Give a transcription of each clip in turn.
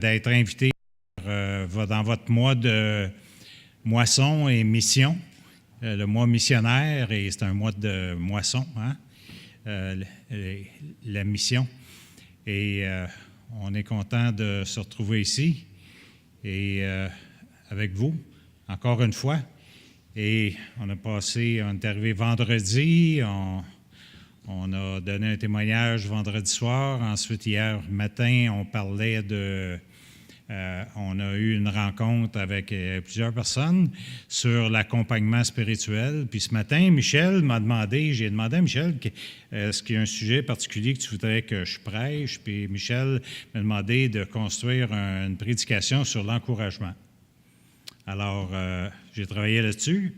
d'être invité dans votre mois de moisson et mission, le mois missionnaire, et c'est un mois de moisson, hein? La mission. Et on est content de se retrouver ici et avec vous, encore une fois. Et on est arrivé vendredi, on a donné un témoignage vendredi soir. Ensuite, hier matin, on parlait on a eu une rencontre avec plusieurs personnes sur l'accompagnement spirituel. Puis ce matin, j'ai demandé à Michel, est-ce qu'il y a un sujet particulier que tu voudrais que je prêche? Puis Michel m'a demandé de construire une prédication sur l'encouragement. Alors, j'ai travaillé là-dessus.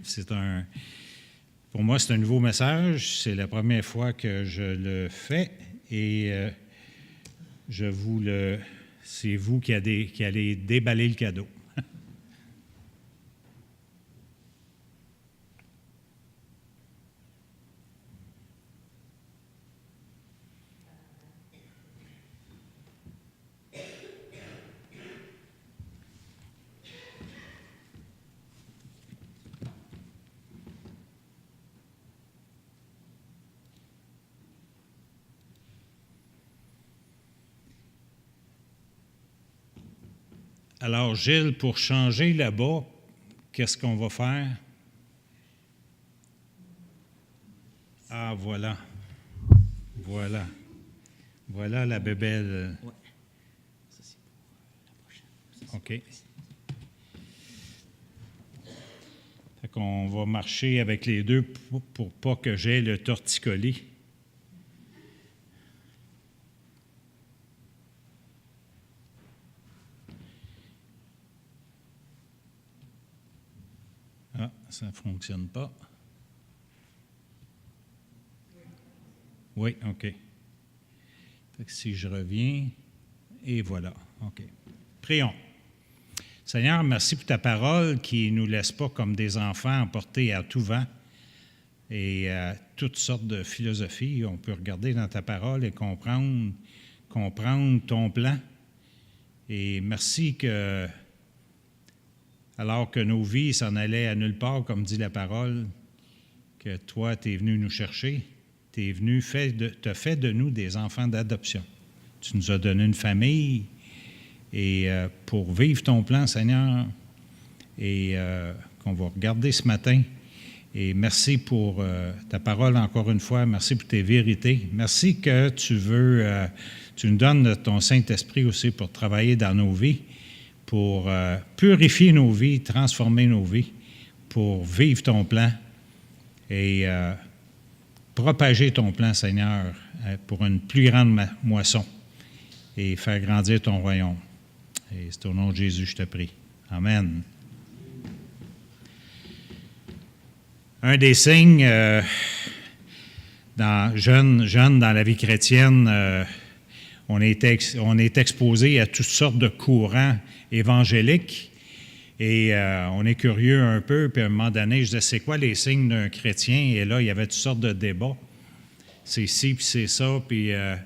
Pour moi, c'est un nouveau message. C'est la première fois que je le fais et c'est vous qui allez déballer le cadeau. Alors, Gilles, pour changer là-bas, qu'est-ce qu'on va faire? Ah, voilà. Voilà. Voilà la bébelle. Oui. Ça, c'est pour la prochaine. OK. Fait qu'on va marcher avec les deux pour pas que j'aie le torticolis. Ah, ça ne fonctionne pas. Oui, OK. Fait que si je reviens, et voilà, OK. Prions. Seigneur, merci pour ta parole qui ne nous laisse pas comme des enfants emportés à tout vent et à toutes sortes de philosophies. On peut regarder dans ta parole et comprendre ton plan. Et merci que, alors que nos vies s'en allaient à nulle part, comme dit la parole, que toi, tu es venu nous chercher, tu es venu, t'as fait de nous des enfants d'adoption. Tu nous as donné une famille et pour vivre ton plan, Seigneur, et qu'on va regarder ce matin. Et merci pour ta parole encore une fois. Merci pour tes vérités. Merci que tu nous donnes ton Saint-Esprit aussi pour travailler dans nos vies, pour purifier nos vies, transformer nos vies, pour vivre ton plan et propager ton plan, Seigneur, pour une plus grande moisson et faire grandir ton royaume. Et c'est au nom de Jésus, je te prie. Amen. Un des signes jeune dans la vie chrétienne, on est exposé à toutes sortes de courants évangéliques et on est curieux un peu. Puis à un moment donné, je disais, c'est quoi les signes d'un chrétien? Et là, il y avait toutes sortes de débats. C'est ci, puis c'est ça. Puis, à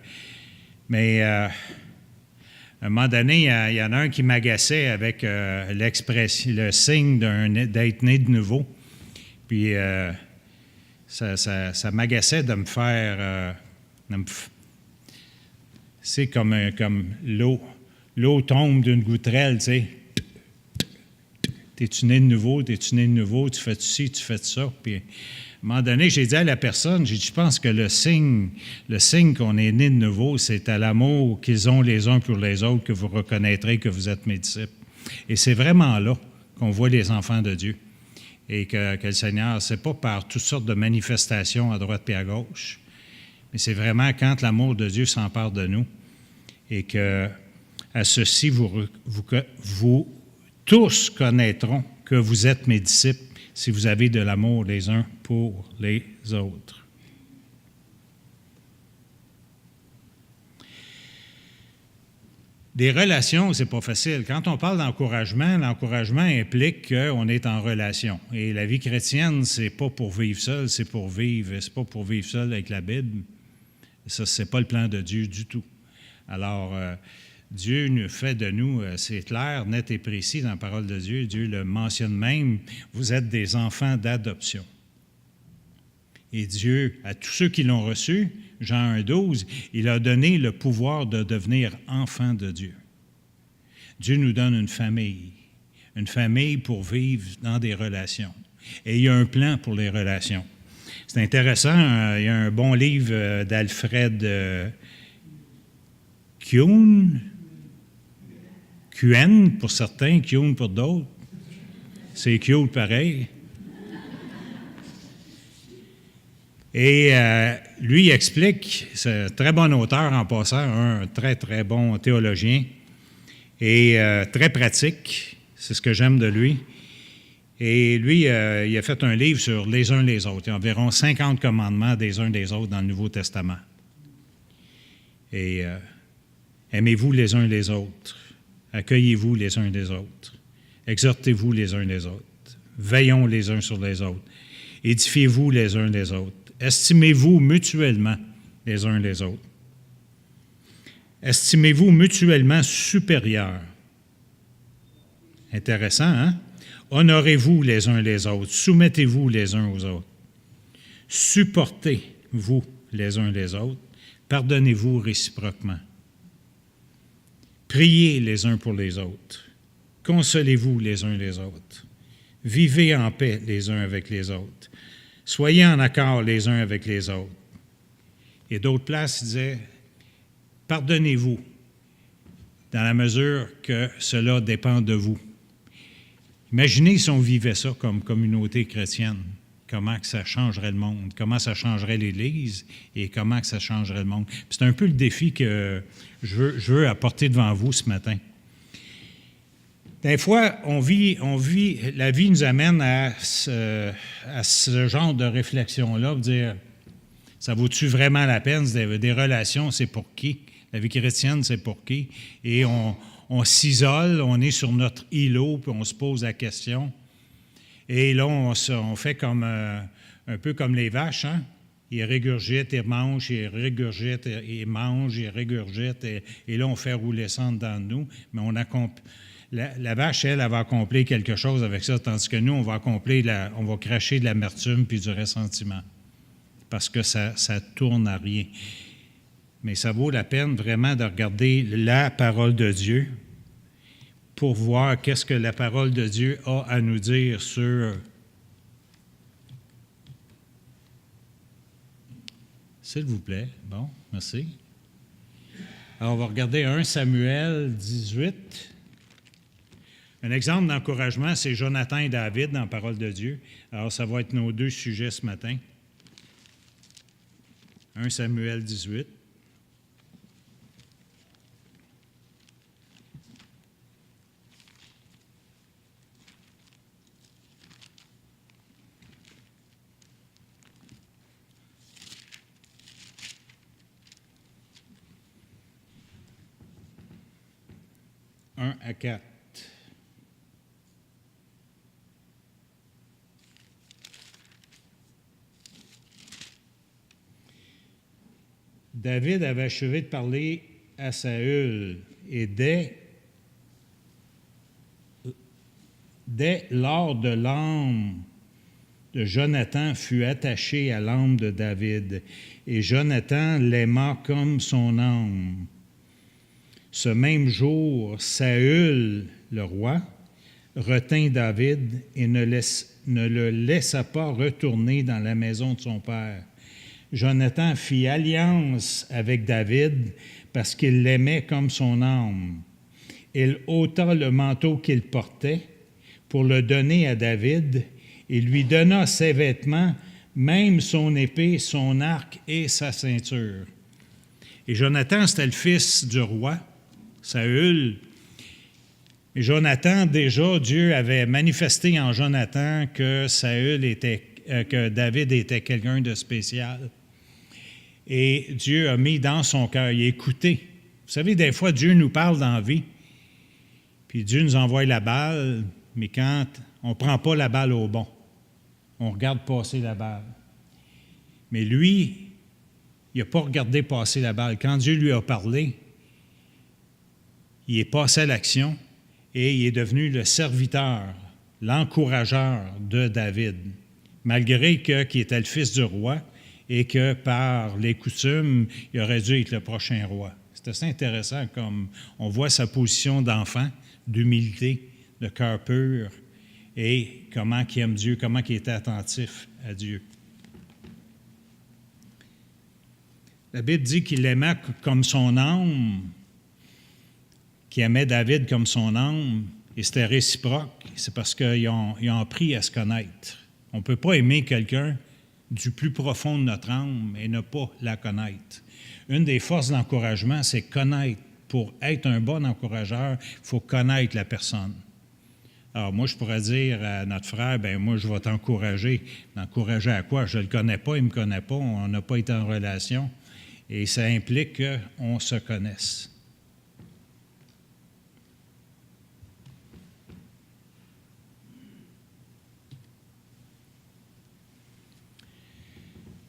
un moment donné, il y en a un qui m'agaçait avec le signe d'être né de nouveau. Puis ça m'agaçait de me faire... c'est comme l'eau. L'eau tombe d'une goutterelle, tu sais. T'es-tu né de nouveau? T'es-tu né de nouveau? Tu fais ci, tu fais ça. Puis à un moment donné, j'ai dit à la personne, je pense que le signe qu'on est né de nouveau, c'est à l'amour qu'ils ont les uns pour les autres que vous reconnaîtrez que vous êtes mes disciples. Et c'est vraiment là qu'on voit les enfants de Dieu. Et que le Seigneur, ce n'est pas par toutes sortes de manifestations à droite et à gauche, mais c'est vraiment quand l'amour de Dieu s'empare de nous et que à ceci, vous tous connaîtront que vous êtes mes disciples si vous avez de l'amour les uns pour les autres. Des relations, c'est pas facile. Quand on parle d'encouragement, l'encouragement implique qu'on est en relation. Et la vie chrétienne, c'est pas pour vivre seul, c'est pas pour vivre seul avec la Bible. Ça, c'est pas le plan de Dieu du tout. Alors, Dieu nous fait de nous, c'est clair, net et précis dans la parole de Dieu. Dieu le mentionne même, vous êtes des enfants d'adoption. Et Dieu, à tous ceux qui l'ont reçu, Jean 1,12, il a donné le pouvoir de devenir enfants de Dieu. Dieu nous donne une famille pour vivre dans des relations. Et il y a un plan pour les relations. C'est intéressant, il y a un bon livre d'Alfred Kuhn pour certains, Kuhn pour d'autres. C'est cute pareil. Et lui, il explique, c'est un très bon auteur en passant, un très, très bon théologien et très pratique. C'est ce que j'aime de lui. Et lui, il a fait un livre sur les uns les autres. Il y a environ 50 commandements des uns des autres dans le Nouveau Testament. Et aimez-vous les uns les autres. Accueillez-vous les uns les autres. Exhortez-vous les uns les autres. Veillons les uns sur les autres. Édifiez-vous les uns les autres. Estimez-vous mutuellement les uns les autres. Estimez-vous mutuellement supérieurs. Intéressant, hein? Honorez-vous les uns les autres. Soumettez-vous les uns aux autres. Supportez-vous les uns les autres. Pardonnez-vous réciproquement. Priez les uns pour les autres. Consolez-vous les uns les autres. Vivez en paix les uns avec les autres. Soyez en accord les uns avec les autres. Et d'autres places, il disait, pardonnez-vous dans la mesure que cela dépend de vous. Imaginez si on vivait ça comme communauté chrétienne, comment que ça changerait le monde, comment ça changerait l'Église et comment que ça changerait le monde. Puis c'est un peu le défi que je veux apporter devant vous ce matin. Des fois, la vie nous amène à ce genre de réflexion-là, dire, ça vaut-tu vraiment la peine? Des relations, c'est pour qui? La vie chrétienne, c'est pour qui? Et on s'isole, on est sur notre îlot, puis on se pose la question. Et là, on fait comme un peu comme les vaches, hein? Ils régurgitent, ils mangent, ils régurgitent, ils mangent, ils régurgitent, et là, on fait rouler ça en dedans de nous, mais la vache, elle va accomplir quelque chose avec ça, tandis que nous, on va cracher de l'amertume puis du ressentiment, parce que ça tourne à rien. Mais ça vaut la peine vraiment de regarder la parole de Dieu pour voir qu'est-ce que la parole de Dieu a à nous dire sur... S'il vous plaît. Bon, merci. Alors, on va regarder 1 Samuel 18. Un exemple d'encouragement, c'est Jonathan et David dans la parole de Dieu. Alors, ça va être nos deux sujets ce matin. 1 Samuel 18. À 4. David avait achevé de parler à Saül, et dès lors de l'âme de Jonathan fut attachée à l'âme de David, et Jonathan l'aima comme son âme. Ce même jour, Saül, le roi, retint David et ne le laissa pas retourner dans la maison de son père. Jonathan fit alliance avec David parce qu'il l'aimait comme son âme. Il ôta le manteau qu'il portait pour le donner à David et lui donna ses vêtements, même son épée, son arc et sa ceinture. Et Jonathan, c'était le fils du roi, Saül. Et Jonathan, déjà, Dieu avait manifesté en Jonathan que que David était quelqu'un de spécial. Et Dieu a mis dans son cœur, il a écouté. Vous savez, des fois, Dieu nous parle dans la vie, puis Dieu nous envoie la balle, mais quand on ne prend pas la balle au bon, on regarde passer la balle. Mais lui, il n'a pas regardé passer la balle. Quand Dieu lui a parlé, il est passé à l'action et il est devenu le serviteur, l'encourageur de David, malgré qu'il était le fils du roi et que par les coutumes, il aurait dû être le prochain roi. C'est assez intéressant comme on voit sa position d'enfant, d'humilité, de cœur pur et comment il aime Dieu, comment il était attentif à Dieu. La Bible dit qu'il l'aimait comme son âme, qu'il aimait David comme son âme, et c'était réciproque. C'est parce qu'ils ont appris à se connaître. On ne peut pas aimer quelqu'un du plus profond de notre âme et ne pas la connaître. Une des forces de l'encouragement, c'est connaître. Pour être un bon encourageur, il faut connaître la personne. Alors, moi, je pourrais dire à notre frère, bien, moi, je vais t'encourager. M'encourager à quoi? Je ne le connais pas, il ne me connaît pas, on n'a pas été en relation. Et ça implique qu'on se connaisse.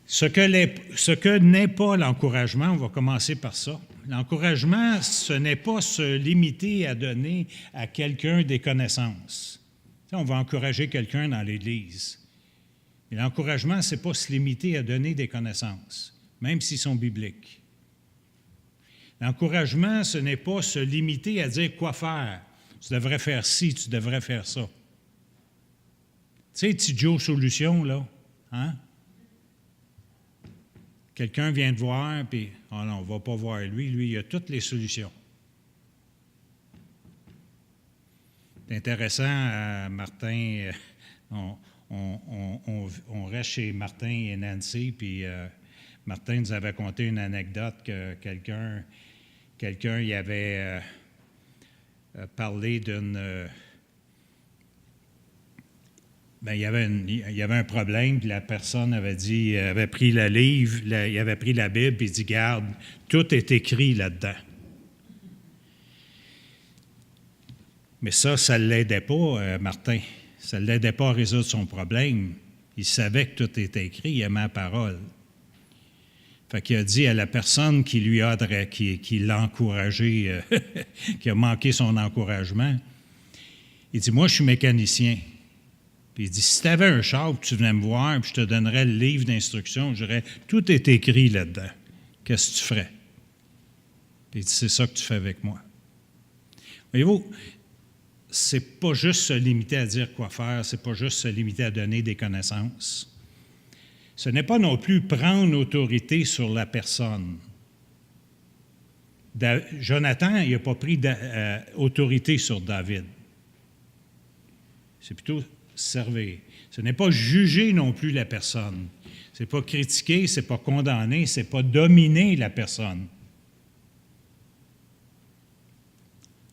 Ce que n'est pas l'encouragement, on va commencer par ça. L'encouragement, ce n'est pas se limiter à donner à quelqu'un des connaissances. On va encourager quelqu'un dans l'Église. Mais l'encouragement, ce n'est pas se limiter à donner des connaissances, même s'ils sont bibliques. L'encouragement, ce n'est pas se limiter à dire quoi faire. Tu devrais faire ci, tu devrais faire ça. Tu sais, petit Joe Solution, là, hein? Quelqu'un vient te voir, puis « oh non, on ne va pas voir lui. Lui, il a toutes les solutions. » C'est intéressant, Martin, on reste chez Martin et Nancy, puis Martin nous avait conté une anecdote que quelqu'un y avait parlé d'une... Bien, il y avait un problème, puis la personne avait pris le livre, il avait pris la Bible, puis il dit, garde, tout est écrit là-dedans. Mais ça ne l'aidait pas, Martin. Ça ne l'aidait pas à résoudre son problème. Il savait que tout était écrit, il aimait la parole. Fait qu'il a dit à la personne qui l'a encouragé, qui a manqué son encouragement, il dit, moi, je suis mécanicien. Puis il dit, si tu avais un char, puis tu venais me voir, puis je te donnerais le livre d'instructions, je dirais, tout est écrit là-dedans. Qu'est-ce que tu ferais? Puis il dit, c'est ça que tu fais avec moi. Voyez-vous, c'est pas juste se limiter à dire quoi faire, c'est pas juste se limiter à donner des connaissances. Ce n'est pas non plus prendre autorité sur la personne. Jonathan, il n'a pas pris autorité sur David. C'est plutôt servir. Ce n'est pas juger non plus la personne. Ce n'est pas critiquer, ce n'est pas condamner, ce n'est pas dominer la personne.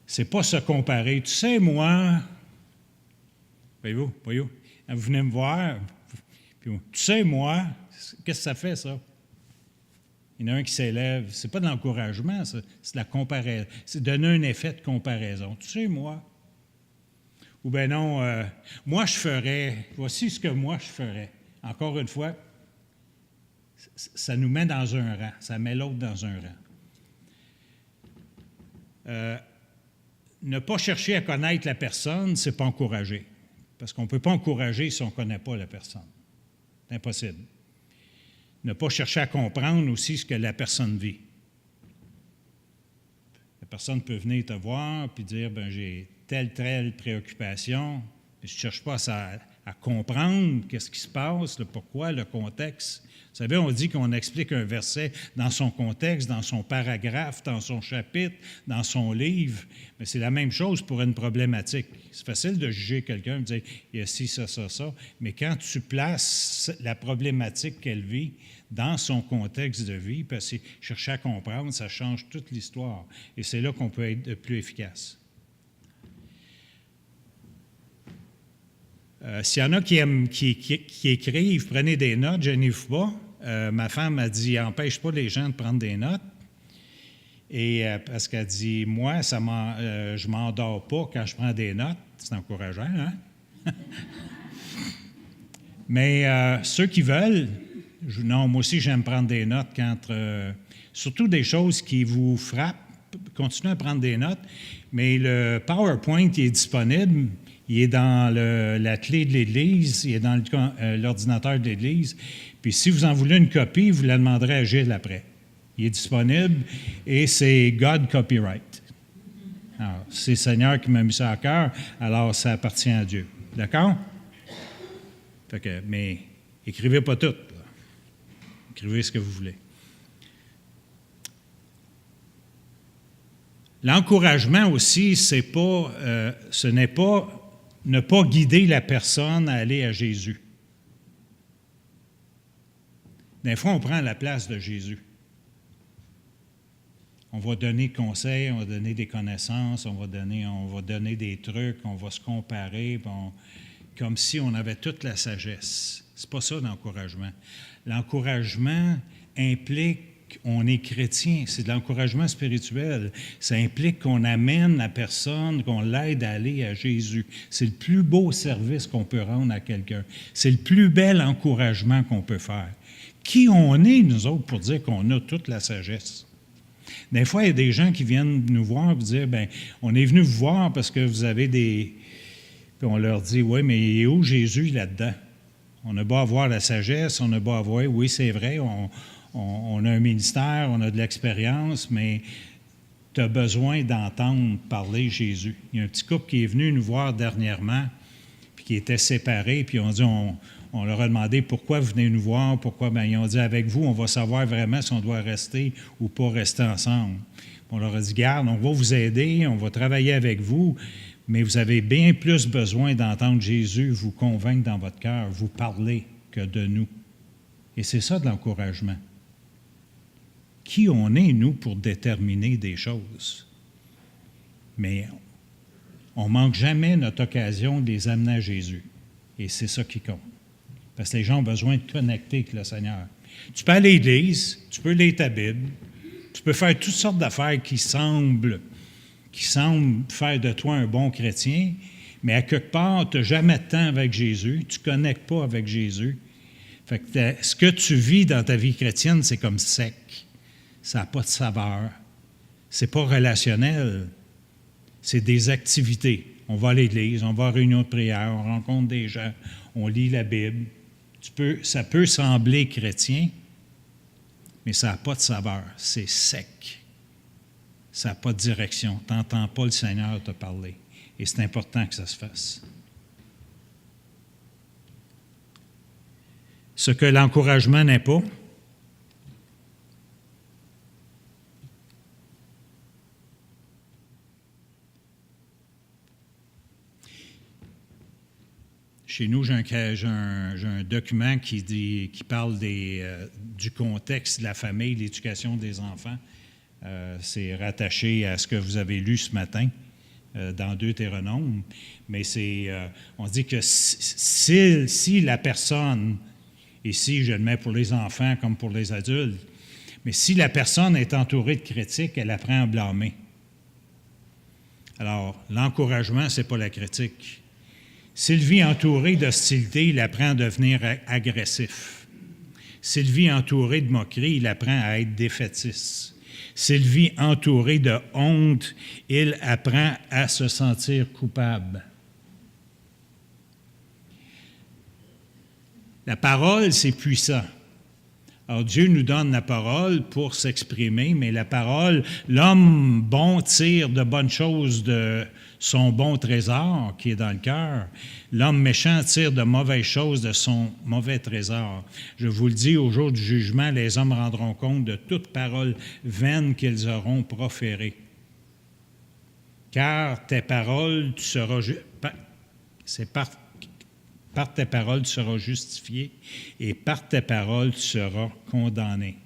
Ce n'est pas se comparer. Tu sais, moi, voyez-vous, vous venez me voir, puis tu sais, moi, qu'est-ce que ça fait, ça? Il y en a un qui s'élève. Ce n'est pas de l'encouragement, ça, c'est de la comparaison. C'est donner un effet de comparaison. Tu sais, moi. Ou bien non, moi je ferais, voici ce que moi je ferais. Encore une fois, ça nous met dans un rang, ça met l'autre dans un rang. Ne pas chercher à connaître la personne, c'est pas encourager. Parce qu'on ne peut pas encourager si on ne connaît pas la personne. C'est impossible. Ne pas chercher à comprendre aussi ce que la personne vit. La personne peut venir te voir et dire, bien, j'ai telle préoccupation, mais je ne cherche pas à comprendre qu'est-ce qui se passe, le pourquoi, le contexte. Vous savez, on dit qu'on explique un verset dans son contexte, dans son paragraphe, dans son chapitre, dans son livre, mais c'est la même chose pour une problématique. C'est facile de juger quelqu'un, de dire « il y a ci, ça, mais quand tu places la problématique qu'elle vit dans son contexte de vie, parce que chercher à comprendre, ça change toute l'histoire. Et c'est là qu'on peut être plus efficace. S'il y en a qui écrivent, prenez des notes, gênez-vous pas. Ma femme a dit, empêche pas les gens de prendre des notes. Et parce qu'elle dit, moi, je ne m'endors pas quand je prends des notes. C'est encourageant, hein? Mais ceux qui veulent, non, moi aussi, j'aime prendre des notes surtout des choses qui vous frappent, continuez à prendre des notes, mais le PowerPoint il est disponible. Il est dans la clé de l'Église, il est dans l'ordinateur de l'Église. Puis si vous en voulez une copie, vous la demanderez à Gilles après. Il est disponible et c'est God Copyright. Alors, c'est le Seigneur qui m'a mis ça à cœur, alors ça appartient à Dieu. D'accord? Fait que, mais écrivez pas tout. Là. Écrivez ce que vous voulez. L'encouragement aussi, ce n'est pas ne pas guider la personne à aller à Jésus. Des fois, on prend la place de Jésus. On va donner conseils, on va donner des connaissances, on va donner des trucs, on va se comparer, comme si on avait toute la sagesse. C'est pas ça l'encouragement. L'encouragement implique on est chrétien, c'est de l'encouragement spirituel. Ça implique qu'on amène la personne, qu'on l'aide à aller à Jésus. C'est le plus beau service qu'on peut rendre à quelqu'un. C'est le plus bel encouragement qu'on peut faire. Qui on est, nous autres, pour dire qu'on a toute la sagesse? Des fois, il y a des gens qui viennent nous voir et dire, bien, on est venu vous voir parce que vous avez des... Puis on leur dit, oui, mais il est où Jésus là-dedans? On a beau avoir la sagesse, on a beau avoir, oui, c'est vrai, on a un ministère, on a de l'expérience, mais tu as besoin d'entendre parler Jésus. Il y a un petit couple qui est venu nous voir dernièrement, puis qui était séparé, puis on leur a demandé pourquoi vous venez nous voir, pourquoi. Bien, ils ont dit avec vous, on va savoir vraiment si on doit rester ou pas rester ensemble. On leur a dit, garde, on va vous aider, on va travailler avec vous, mais vous avez bien plus besoin d'entendre Jésus vous convaincre dans votre cœur, vous parler que de nous. Et c'est ça de l'encouragement. Qui on est, nous, pour déterminer des choses? Mais on ne manque jamais notre occasion de les amener à Jésus. Et c'est ça qui compte. Parce que les gens ont besoin de connecter avec le Seigneur. Tu peux aller à l'Église, tu peux lire ta Bible, tu peux faire toutes sortes d'affaires qui semblent faire de toi un bon chrétien, mais à quelque part, tu n'as jamais de temps avec Jésus, tu ne connectes pas avec Jésus. Fait que ce que tu vis dans ta vie chrétienne, c'est comme sec. Ça n'a pas de saveur. Ce n'est pas relationnel. C'est des activités. On va à l'église, on va à réunion de prière, on rencontre des gens, on lit la Bible. Ça peut sembler chrétien, mais ça n'a pas de saveur. C'est sec. Ça n'a pas de direction. Tu n'entends pas le Seigneur te parler. Et c'est important que ça se fasse. Ce que l'encouragement n'est pas, chez nous, j'ai un document qui parle du contexte de la famille, l'éducation des enfants. C'est rattaché à ce que vous avez lu ce matin dans Deutéronome. Mais on dit que si la personne, ici je le mets pour les enfants comme pour les adultes, mais si la personne est entourée de critiques, elle apprend à blâmer. Alors, l'encouragement, ce n'est pas la critique. S'il vit entouré d'hostilité, il apprend à devenir agressif. S'il vit entouré de moquerie, il apprend à être défaitiste. S'il vit entouré de honte, il apprend à se sentir coupable. La parole, c'est puissant. Alors, Dieu nous donne la parole pour s'exprimer, mais la parole, l'homme bon tire de bonnes choses de son bon trésor qui est dans le cœur. L'homme méchant tire de mauvaises choses de son mauvais trésor. Je vous le dis, au jour du jugement, les hommes rendront compte de toute parole vaine qu'ils auront proférée. Car tes paroles, par tes paroles, tu seras justifié, et par tes paroles, tu seras condamné.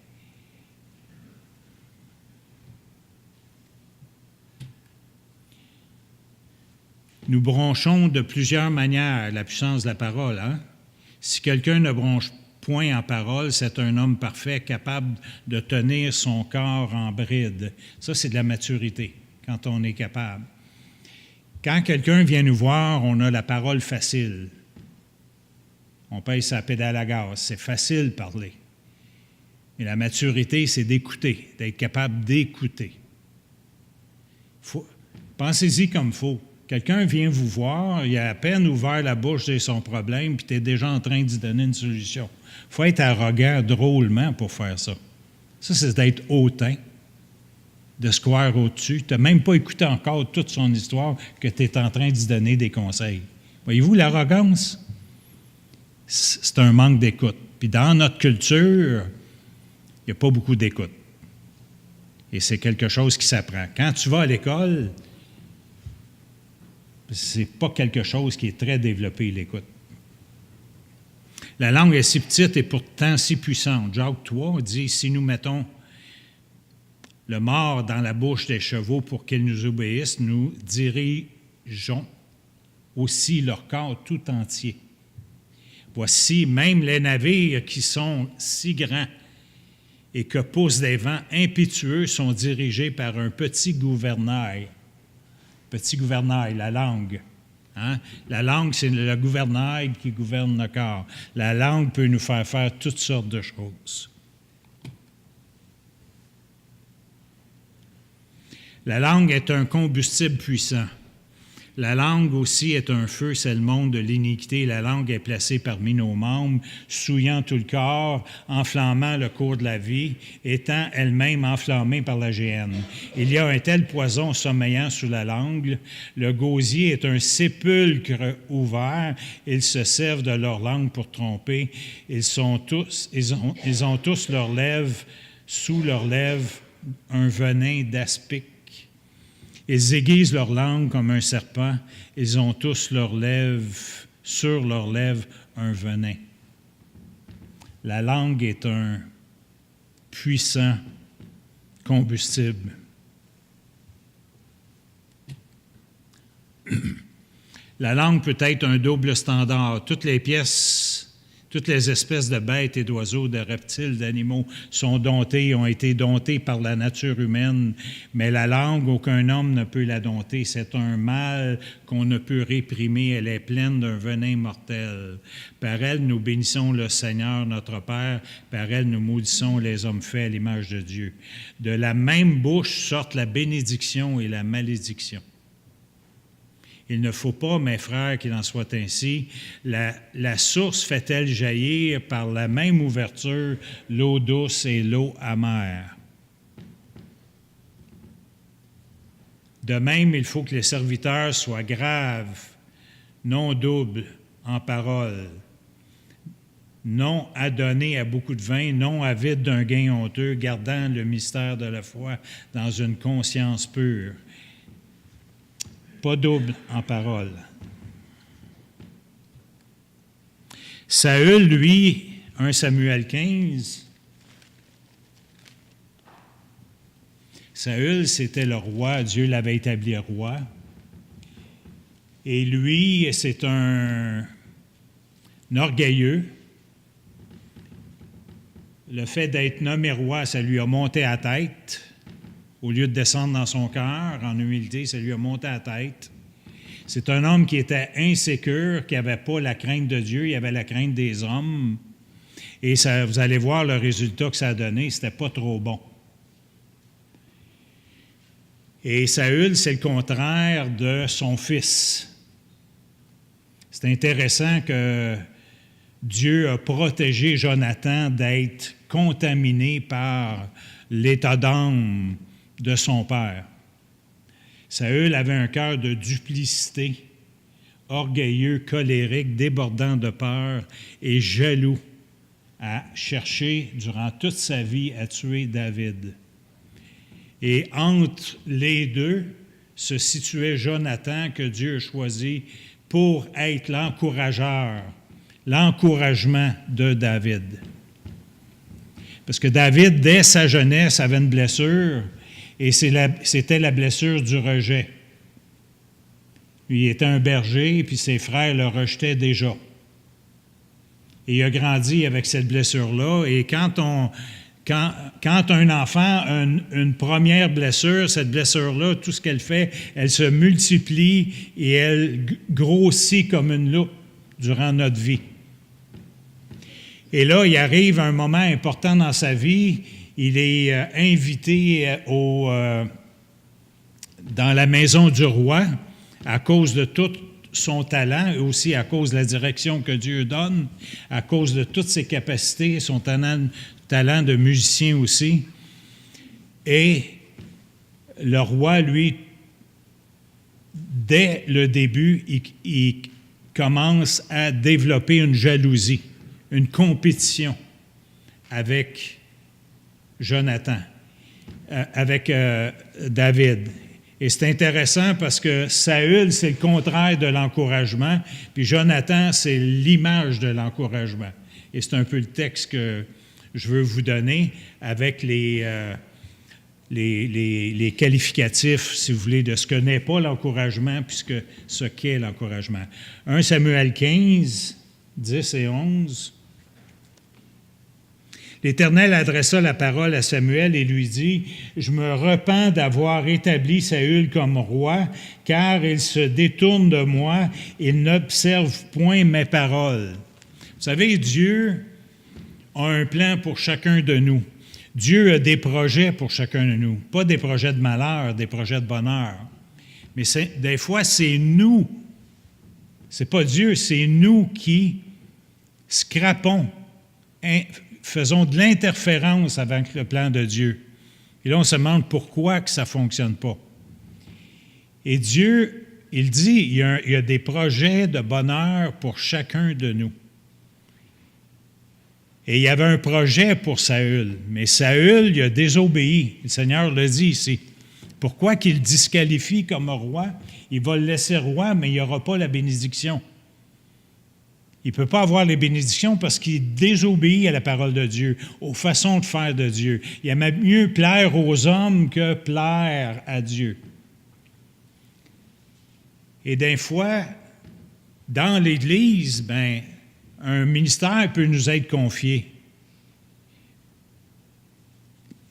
Nous bronchons de plusieurs manières la puissance de la parole. Hein? Si quelqu'un ne bronche point en parole, c'est un homme parfait, capable de tenir son corps en bride. Ça, c'est de la maturité, quand on est capable. Quand quelqu'un vient nous voir, on a la parole facile. On pèse sa pédale à gaz. C'est facile de parler. Mais la maturité, c'est d'écouter, d'être capable d'écouter. Pensez-y comme il faut. Quelqu'un vient vous voir, il a à peine ouvert la bouche de son problème, puis tu es déjà en train d'y donner une solution. Il faut être arrogant drôlement pour faire ça. Ça, c'est d'être hautain, de se croire au-dessus. Tu n'as même pas écouté encore toute son histoire que tu es en train d'y donner des conseils. Voyez-vous, l'arrogance, c'est un manque d'écoute. Puis dans notre culture, il n'y a pas beaucoup d'écoute. Et c'est quelque chose qui s'apprend. Quand tu vas à l'école, c'est pas quelque chose qui est très développé, l'écoute. La langue est si petite et pourtant si puissante. Jacques 3 dit, si nous mettons le mort dans la bouche des chevaux pour qu'ils nous obéissent, nous dirigeons aussi leur corps tout entier. Voici, même les navires qui sont si grands et que poussent des vents impétueux sont dirigés par un petit gouvernail. Petit gouvernail, la langue. Hein? La langue, c'est le gouvernail qui gouverne le corps. La langue peut nous faire faire toutes sortes de choses. La langue est un combustible puissant. La langue aussi est un feu, c'est le monde de l'iniquité. La langue est placée parmi nos membres, souillant tout le corps, enflammant le cours de la vie, étant elle-même enflammée par la géhenne. Il y a un tel poison sommeillant sous la langue. Le gosier est un sépulcre ouvert. Ils se servent de leur langue pour tromper. Ils ont tous leurs lèvres, sous leurs lèvres, un venin d'aspic. Ils aiguisent leur langue comme un serpent. Ils ont tous sur leurs lèvres un venin. La langue est un puissant combustible. La langue peut être un double standard. Toutes les espèces de bêtes et d'oiseaux, de reptiles, d'animaux ont été domptés par la nature humaine, mais la langue, aucun homme ne peut la dompter. C'est un mal qu'on ne peut réprimer. Elle est pleine d'un venin mortel. Par elle, nous bénissons le Seigneur, notre Père. Par elle, nous maudissons les hommes faits à l'image de Dieu. De la même bouche sortent la bénédiction et la malédiction. Il ne faut pas, mes frères, qu'il en soit ainsi. La source fait-elle jaillir par la même ouverture l'eau douce et l'eau amère? De même, il faut que les serviteurs soient graves, non doubles en parole, non adonnés à beaucoup de vin, non avides d'un gain honteux, gardant le mystère de la foi dans une conscience pure. Pas double en parole. Saül, lui, 1 Samuel 15, Saül, c'était le roi, Dieu l'avait établi roi. Et lui, c'est un orgueilleux. Le fait d'être nommé roi, ça lui a monté à la tête. Au lieu de descendre dans son cœur, en humilité, ça lui a monté à la tête. C'est un homme qui était insécure, qui n'avait pas la crainte de Dieu, il avait la crainte des hommes. Et ça, vous allez voir le résultat que ça a donné, c'était pas trop bon. Et Saül, c'est le contraire de son fils. C'est intéressant que Dieu a protégé Jonathan d'être contaminé par l'état d'âme de son père. Saül avait un cœur de duplicité, orgueilleux, colérique, débordant de peur et jaloux, à chercher durant toute sa vie à tuer David. Et entre les deux se situait Jonathan que Dieu a choisi pour être l'encouragement de David. Parce que David, dès sa jeunesse, avait une blessure, et c'était la blessure du rejet. Lui, il était un berger, puis ses frères le rejetaient déjà. Et il a grandi avec cette blessure-là, et quand un enfant a une première blessure, cette blessure-là, tout ce qu'elle fait, elle se multiplie et elle grossit comme une loupe durant notre vie. Et là, il arrive un moment important dans sa vie. Il est invité dans la maison du roi, à cause de tout son talent, et aussi à cause de la direction que Dieu donne, à cause de toutes ses capacités, son talent de musicien aussi. Et le roi, lui, dès le début, il commence à développer une jalousie, une compétition avec Jonathan, avec David. Et c'est intéressant parce que Saül, c'est le contraire de l'encouragement, puis Jonathan, c'est l'image de l'encouragement. Et c'est un peu le texte que je veux vous donner avec les qualificatifs, si vous voulez, de ce que n'est pas l'encouragement, puisque ce qu'est l'encouragement. 1 Samuel 15, 10 et 11. L'Éternel adressa la parole à Samuel et lui dit, « Je me repens d'avoir établi Saül comme roi, car il se détourne de moi, il n'observe point mes paroles. » Vous savez, Dieu a un plan pour chacun de nous. Dieu a des projets pour chacun de nous, pas des projets de malheur, des projets de bonheur. Mais des fois, c'est nous, c'est pas Dieu, c'est nous qui scrapons, faisons de l'interférence avec le plan de Dieu. Et là, on se demande pourquoi que ça ne fonctionne pas. Et Dieu, il dit, il y a des projets de bonheur pour chacun de nous. Et il y avait un projet pour Saül, mais Saül, il a désobéi. Le Seigneur le dit ici. Pourquoi qu'il disqualifie comme roi? Il va le laisser roi, mais il n'y aura pas la bénédiction. Il ne peut pas avoir les bénédictions parce qu'il désobéit à la parole de Dieu, aux façons de faire de Dieu. Il aime mieux plaire aux hommes que plaire à Dieu. Et des fois, dans l'Église, un ministère peut nous être confié.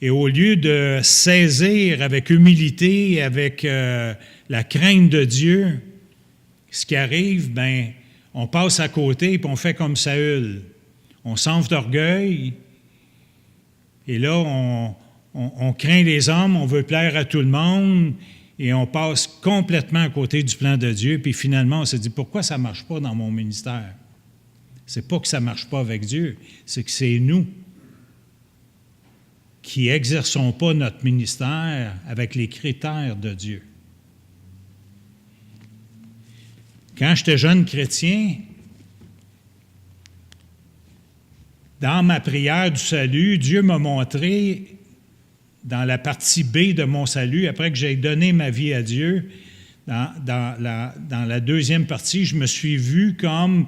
Et au lieu de saisir avec humilité, avec la crainte de Dieu, ce qui arrive, on passe à côté et on fait comme Saül. On s'enfle d'orgueil et là, on craint les hommes, on veut plaire à tout le monde et on passe complètement à côté du plan de Dieu. Puis finalement, on se dit, pourquoi ça ne marche pas dans mon ministère? C'est pas que ça ne marche pas avec Dieu, c'est que c'est nous qui n'exerçons pas notre ministère avec les critères de Dieu. Quand j'étais jeune chrétien, dans ma prière du salut, Dieu m'a montré, dans la partie B de mon salut, après que j'ai donné ma vie à Dieu, dans la deuxième partie, je me suis vu comme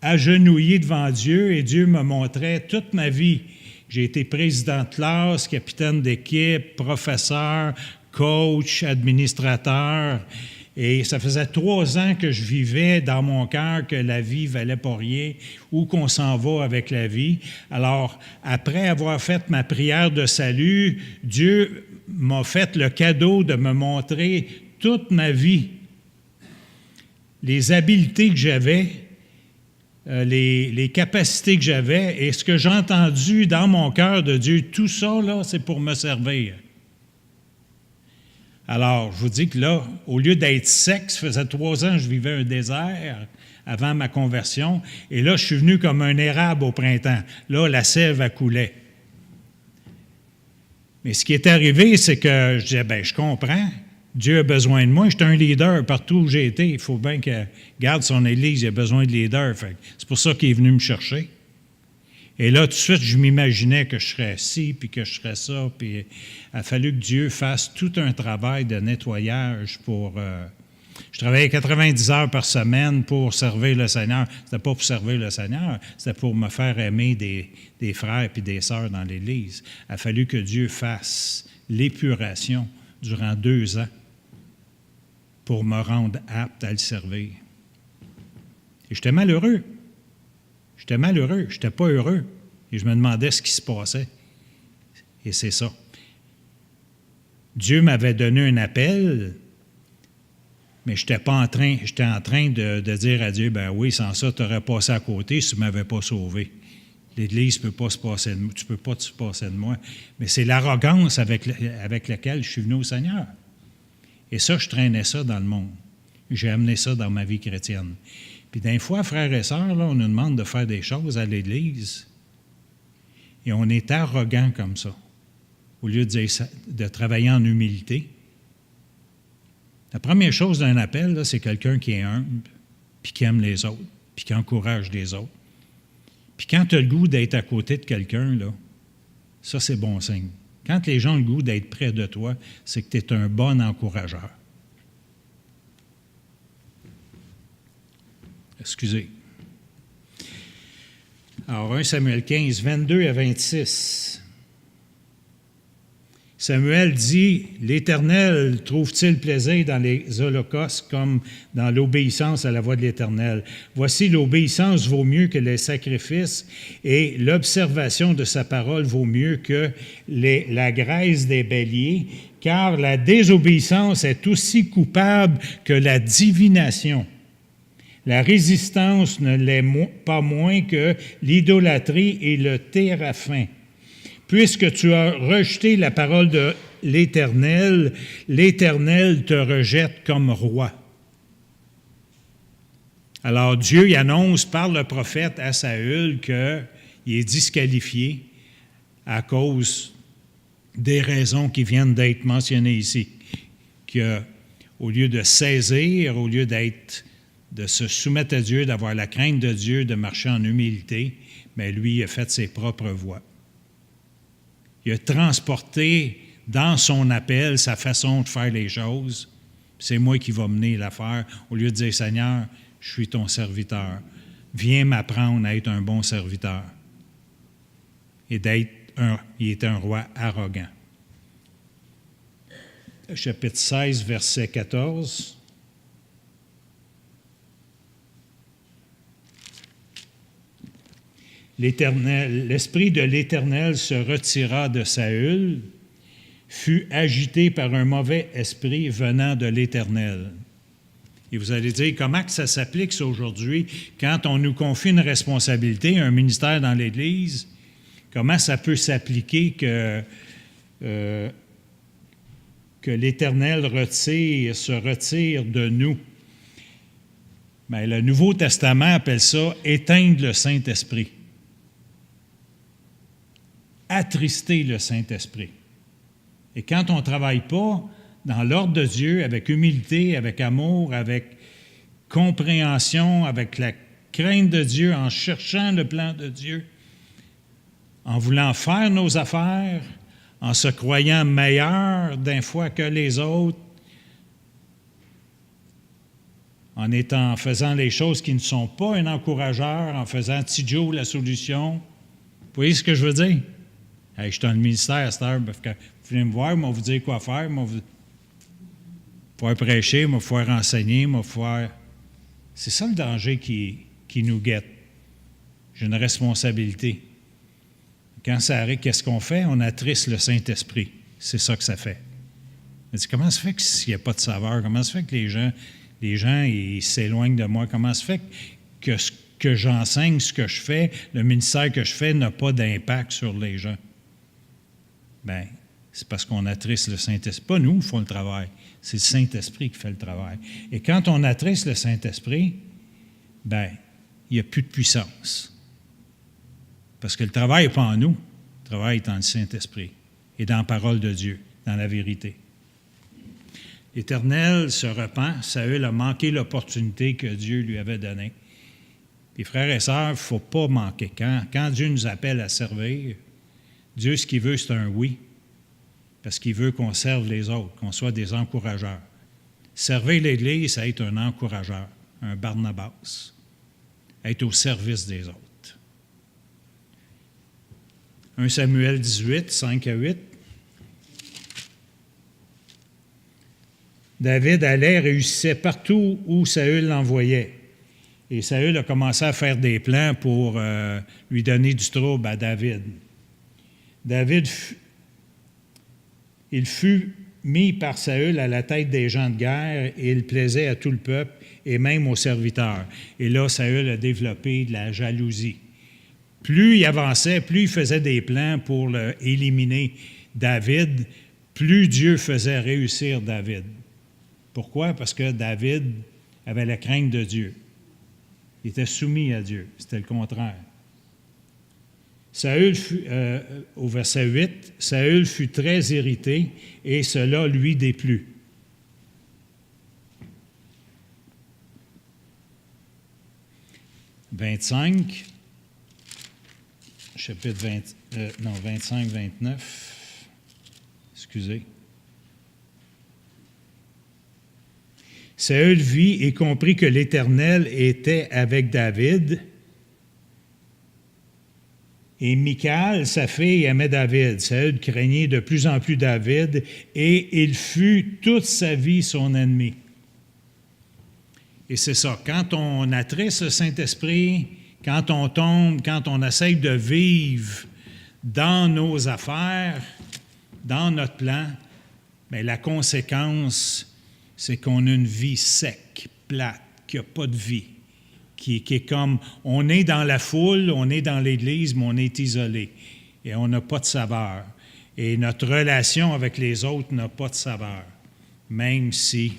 agenouillé devant Dieu et Dieu me montrait toute ma vie. J'ai été président de classe, capitaine d'équipe, professeur, coach, administrateur. Et ça faisait 3 ans que je vivais dans mon cœur que la vie ne valait pas rien, où qu'on s'en va avec la vie. Alors, après avoir fait ma prière de salut, Dieu m'a fait le cadeau de me montrer toute ma vie, les habiletés que j'avais, les capacités que j'avais et ce que j'ai entendu dans mon cœur de Dieu. Tout ça, là, c'est pour me servir. Alors, je vous dis que là, au lieu d'être sec, ça faisait 3 ans que je vivais un désert avant ma conversion, et là, je suis venu comme un érable au printemps. Là, la sève, elle coulait. Mais ce qui est arrivé, c'est que je disais, je comprends, Dieu a besoin de moi, je suis un leader partout où j'ai été, il faut bien qu'il garde son Église, il a besoin de leader. C'est pour ça qu'il est venu me chercher. Et là, tout de suite, je m'imaginais que je serais ci, puis que je serais ça, puis il a fallu que Dieu fasse tout un travail de nettoyage pour... je travaillais 90 heures par semaine pour servir le Seigneur. C'était pas pour servir le Seigneur, c'était pour me faire aimer des frères et des sœurs dans l'Église. Il a fallu que Dieu fasse l'épuration durant 2 ans pour me rendre apte à le servir. Et j'étais malheureux. J'étais malheureux, je n'étais pas heureux. Et je me demandais ce qui se passait. Et c'est ça. Dieu m'avait donné un appel, mais j'étais en train de dire à Dieu, oui, sans ça, tu aurais passé à côté si tu ne m'avais pas sauvé. L'Église ne peut pas se passer de moi, tu ne peux pas te passer de moi. Mais c'est l'arrogance avec laquelle je suis venu au Seigneur. Et ça, je traînais ça dans le monde. J'ai amené ça dans ma vie chrétienne. Puis des fois, frères et sœurs, là, on nous demande de faire des choses à l'Église. Et on est arrogant comme ça, au lieu de travailler en humilité. La première chose d'un appel, là, c'est quelqu'un qui est humble, puis qui aime les autres, puis qui encourage les autres. Puis quand tu as le goût d'être à côté de quelqu'un, là, ça, c'est bon signe. Quand les gens ont le goût d'être près de toi, c'est que tu es un bon encourageur. Excusez. Alors, 1 Samuel 15, 22 à 26. Samuel dit, « L'Éternel trouve-t-il plaisir dans les holocaustes comme dans l'obéissance à la voix de l'Éternel? Voici, l'obéissance vaut mieux que les sacrifices et l'observation de sa parole vaut mieux que la graisse des béliers, car la désobéissance est aussi coupable que la divination. La résistance ne l'est pas moins que l'idolâtrie et le téraphin. Puisque tu as rejeté la parole de l'Éternel, l'Éternel te rejette comme roi. » Alors Dieu y annonce par le prophète à Saül qu'il est disqualifié à cause des raisons qui viennent d'être mentionnées ici. Qu'au lieu de saisir, au lieu de se soumettre à Dieu, d'avoir la crainte de Dieu, de marcher en humilité, mais lui il a fait ses propres voies. Il a transporté dans son appel sa façon de faire les choses. C'est moi qui va mener l'affaire, au lieu de dire, « Seigneur, je suis ton serviteur. Viens m'apprendre à être un bon serviteur. » Et il était un roi arrogant. Chapitre 16, verset 14. L'Esprit de l'Éternel se retira de Saül, fut agité par un mauvais esprit venant de l'Éternel. Et vous allez dire, comment que ça s'applique ça aujourd'hui quand on nous confie une responsabilité, un ministère dans l'Église, comment ça peut s'appliquer que l'Éternel se retire de nous? Bien, le Nouveau Testament appelle ça « éteindre le Saint-Esprit ». Attrister le Saint-Esprit. Et quand on ne travaille pas dans l'ordre de Dieu, avec humilité, avec amour, avec compréhension, avec la crainte de Dieu, en cherchant le plan de Dieu, en voulant faire nos affaires, en se croyant meilleur d'un fois que les autres, en faisant les choses qui ne sont pas un encourageur, en faisant petit Joe la solution. Vous voyez ce que je veux dire? Hey, je suis dans le ministère à cette heure, parce que vous venez me voir, moi vous dire quoi faire, moi vous pouvoir prêcher, moi pouvoir enseigner, moi pouvoir... C'est ça le danger qui nous guette. J'ai une responsabilité. Quand ça arrive, qu'est-ce qu'on fait? On attriste le Saint-Esprit. C'est ça que ça fait. Mais comment se fait qu'il n'y a pas de saveur? Comment se fait que les gens ils s'éloignent de moi? Comment se fait que ce que j'enseigne, ce que je fais, le ministère que je fais n'a pas d'impact sur les gens? Bien, c'est parce qu'on attriste le Saint-Esprit. Pas nous qui faisons le travail, c'est le Saint-Esprit qui fait le travail. Et quand on attriste le Saint-Esprit, bien, il n'y a plus de puissance. Parce que le travail n'est pas en nous, le travail est dans le Saint-Esprit et dans la parole de Dieu, dans la vérité. L'Éternel se repent, Saül a manqué l'opportunité que Dieu lui avait donnée. Puis frères et sœurs, il ne faut pas manquer. Quand Dieu nous appelle à servir, Dieu, ce qu'il veut, c'est un oui, parce qu'il veut qu'on serve les autres, qu'on soit des encourageurs. Servir l'Église, c'est être un encourageur, un Barnabas, être au service des autres. 1 Samuel 18, 5 à 8. David allait, réussissait partout où Saül l'envoyait. Et Saül a commencé à faire des plans pour lui donner du trouble à David. David, il fut mis par Saül à la tête des gens de guerre et il plaisait à tout le peuple et même aux serviteurs. Et là, Saül a développé de la jalousie. Plus il avançait, plus il faisait des plans pour éliminer David, plus Dieu faisait réussir David. Pourquoi? Parce que David avait la crainte de Dieu. Il était soumis à Dieu. C'était le contraire. Saül fut, au verset 8, Saül fut très irrité et cela lui déplut. « 25, chapitre 25, 29, excusez. Saül vit et comprit que l'Éternel était avec David. Et Michal, sa fille, aimait David. Saül craignait de plus en plus David, et il fut toute sa vie son ennemi. Et c'est ça, quand on attriste le Saint-Esprit, quand on tombe, quand on essaye de vivre dans nos affaires, dans notre plan, bien, la conséquence, c'est qu'on a une vie sec, plate, qui n'a pas de vie. Qui est comme, on est dans la foule, on est dans l'Église, mais on est isolé et on n'a pas de saveur. Et notre relation avec les autres n'a pas de saveur, même si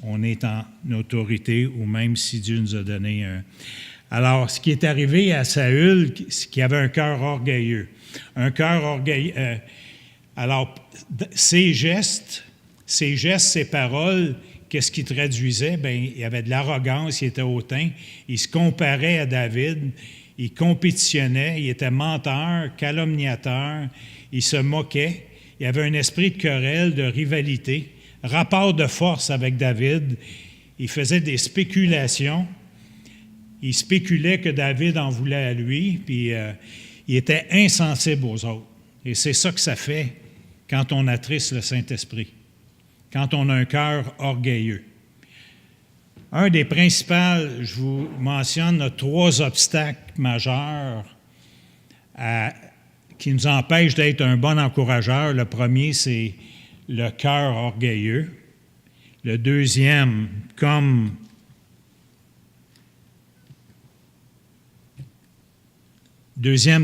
on est en autorité ou même si Dieu nous a donné un... Alors, ce qui est arrivé à Saül, c'est qu'il avait un cœur orgueilleux. Un cœur orgueilleux... alors, ses gestes, ses paroles... Qu'est-ce qu'il traduisait? Bien, il y avait de l'arrogance, il était hautain, il se comparait à David, il compétitionnait, il était menteur, calomniateur, il se moquait, il avait un esprit de querelle, de rivalité, rapport de force avec David, il faisait des spéculations, il spéculait que David en voulait à lui, puis il était insensible aux autres. Et c'est ça que ça fait quand on attriste le Saint-Esprit. Quand on a un cœur orgueilleux. Un des principaux, je vous mentionne, 3 obstacles majeurs qui nous empêchent d'être un bon encourageur. Le premier, c'est le cœur orgueilleux. Le deuxième,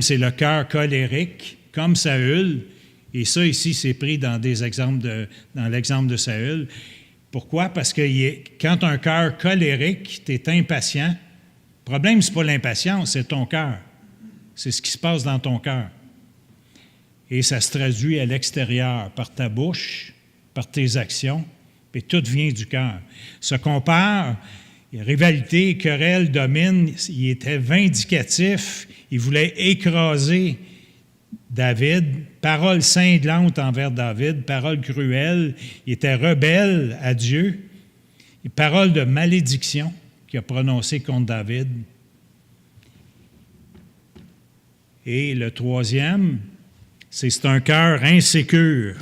c'est le cœur colérique, comme Saül. Et ça, ici, c'est pris dans l'exemple de Saül. Pourquoi? Parce que quand tu as un cœur colérique, tu es impatient. Le problème, ce n'est pas l'impatience, c'est ton cœur. C'est ce qui se passe dans ton cœur. Et ça se traduit à l'extérieur, par ta bouche, par tes actions, et tout vient du cœur. Se compare, rivalité, querelle, domine, il était vindicatif, il voulait écraser David, parole cinglante envers David, parole cruelle, il était rebelle à Dieu, et parole de malédiction qu'il a prononcée contre David. Et le troisième, c'est un cœur insécure.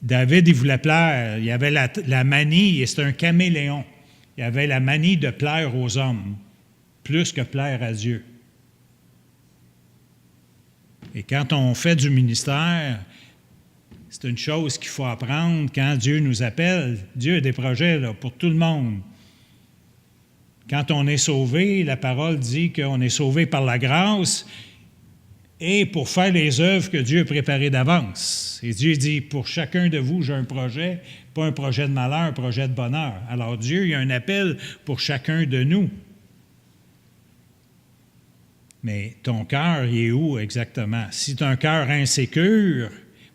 David, il voulait plaire, il avait la manie, et c'est un caméléon, il avait la manie de plaire aux hommes, plus que plaire à Dieu. Et quand on fait du ministère, c'est une chose qu'il faut apprendre quand Dieu nous appelle. Dieu a des projets là, pour tout le monde. Quand on est sauvé, la parole dit qu'on est sauvé par la grâce et pour faire les œuvres que Dieu a préparées d'avance. Et Dieu dit, pour chacun de vous, j'ai un projet, pas un projet de malheur, un projet de bonheur. Alors Dieu, il y a un appel pour chacun de nous. Mais ton cœur, il est où exactement? Si tu as un cœur insécure,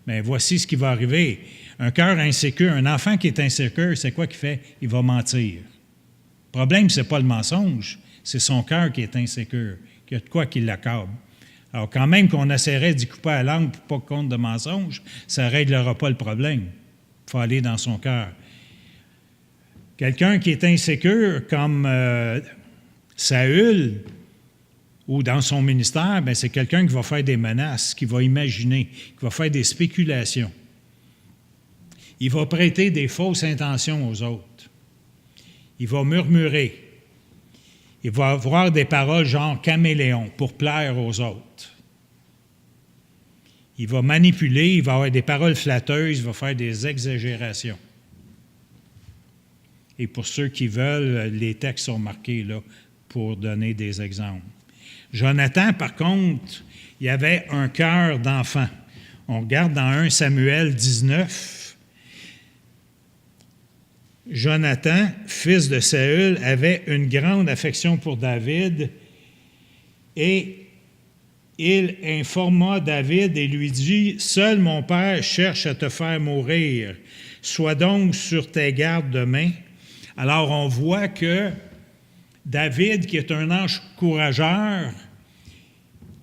bien voici ce qui va arriver. Un cœur insécure, un enfant qui est insécure, c'est quoi qu'il fait? Il va mentir. Le problème, ce n'est pas le mensonge, c'est son cœur qui est insécure, qu'il y a de quoi qui l'accable. Alors, quand même qu'on essaierait d'y couper la langue pour pas compte de mensonge, ça ne réglera pas le problème. Il faut aller dans son cœur. Quelqu'un qui est insécure, comme Saül, ou dans son ministère, bien, c'est quelqu'un qui va faire des menaces, qui va imaginer, qui va faire des spéculations. Il va prêter des fausses intentions aux autres. Il va murmurer. Il va avoir des paroles genre caméléon pour plaire aux autres. Il va manipuler, il va avoir des paroles flatteuses, il va faire des exagérations. Et pour ceux qui veulent, les textes sont marqués là pour donner des exemples. Jonathan, par contre, il avait un cœur d'enfant. On regarde dans 1 Samuel 19. Jonathan, fils de Saül, avait une grande affection pour David et il informa David et lui dit « Seul mon père cherche à te faire mourir. Sois donc sur tes gardes demain. » Alors on voit que David, qui est un ange courageur,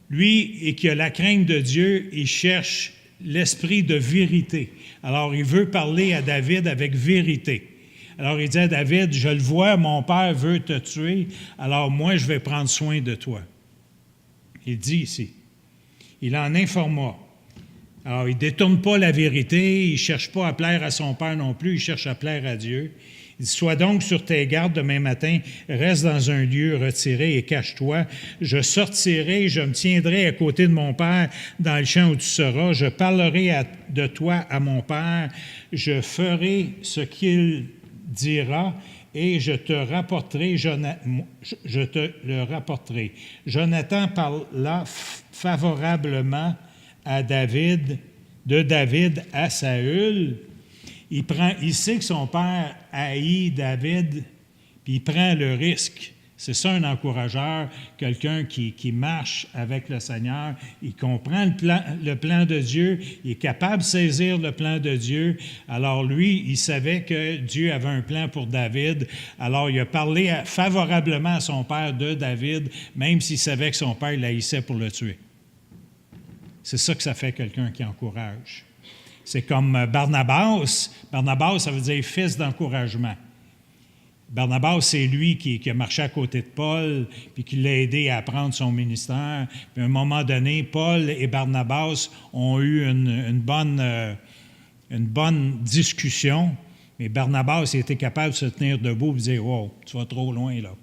lui, et qui a la crainte de Dieu, il cherche l'esprit de vérité. Alors il veut parler à David avec vérité. Alors il dit à David, « Je le vois, mon père veut te tuer, alors moi je vais prendre soin de toi. » Il dit ici. Il en informa. Alors, il ne détourne pas la vérité, il ne cherche pas à plaire à son père non plus, il cherche à plaire à Dieu. Il dit, sois donc sur tes gardes demain matin, reste dans un lieu retiré et cache-toi. Je sortirai, je me tiendrai à côté de mon père dans le champ où tu seras. Je parlerai de toi à mon père. Je ferai ce qu'il dira. Et je te rapporterai, je te le rapporterai. Jonathan parla favorablement à David, de David à Saül. Il sait que son père haït David, puis il prend le risque. C'est ça un encourageur, quelqu'un qui marche avec le Seigneur, il comprend le plan de Dieu, il est capable de saisir le plan de Dieu. Alors lui, il savait que Dieu avait un plan pour David. Alors il a parlé favorablement à son père de David, même s'il savait que son père l'haïssait pour le tuer. C'est ça que ça fait quelqu'un qui encourage. C'est comme Barnabas. Barnabas, ça veut dire fils d'encouragement. Barnabas, c'est lui qui a marché à côté de Paul, puis qui l'a aidé à apprendre son ministère. Puis à un moment donné, Paul et Barnabas ont eu une bonne discussion, mais Barnabas était capable de se tenir debout et de dire « Wow, tu vas trop loin là. »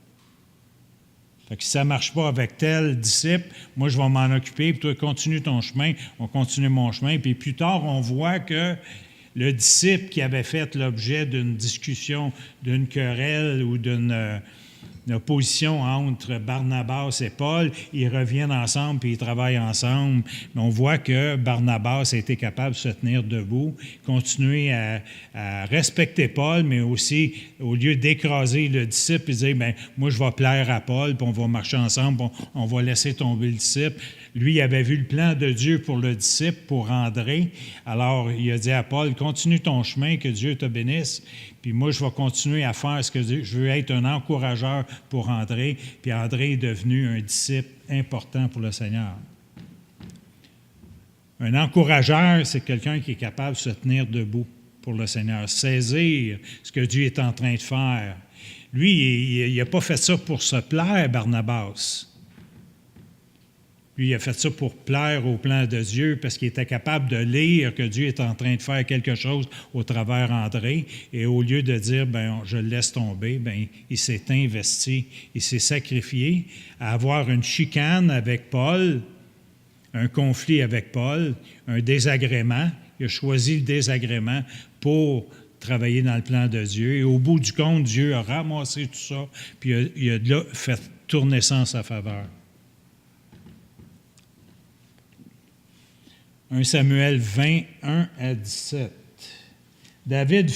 Fait que si ça ne marche pas avec tel disciple, moi je vais m'en occuper, puis toi continue ton chemin, on continue mon chemin. Puis plus tard, on voit que le disciple qui avait fait l'objet d'une discussion, d'une querelle ou d'une opposition entre Barnabas et Paul, ils reviennent ensemble puis ils travaillent ensemble. Mais on voit que Barnabas a été capable de se tenir debout, continuer à respecter Paul, mais aussi, au lieu d'écraser le disciple, il dit, bien, moi je vais plaire à Paul, puis on va marcher ensemble, puis on va laisser tomber le disciple. Lui, il avait vu le plan de Dieu pour le disciple, pour André. Alors, il a dit à Paul, continue ton chemin, que Dieu te bénisse. Puis moi, je vais continuer à faire ce que je veux être un encourageur pour André. Puis André est devenu un disciple important pour le Seigneur. Un encourageur, c'est quelqu'un qui est capable de se tenir debout pour le Seigneur, saisir ce que Dieu est en train de faire. Lui, il n'a pas fait ça pour se plaire, Barnabas. Lui, il a fait ça pour plaire au plan de Dieu parce qu'il était capable de lire que Dieu est en train de faire quelque chose au travers André. Et au lieu de dire, bien, je le laisse tomber, bien, il s'est investi, il s'est sacrifié à avoir une chicane avec Paul, un conflit avec Paul, un désagrément. Il a choisi le désagrément pour travailler dans le plan de Dieu. Et au bout du compte, Dieu a ramassé tout ça, puis il a là fait tourner ça en sa faveur. 1 Samuel 21 à 17. David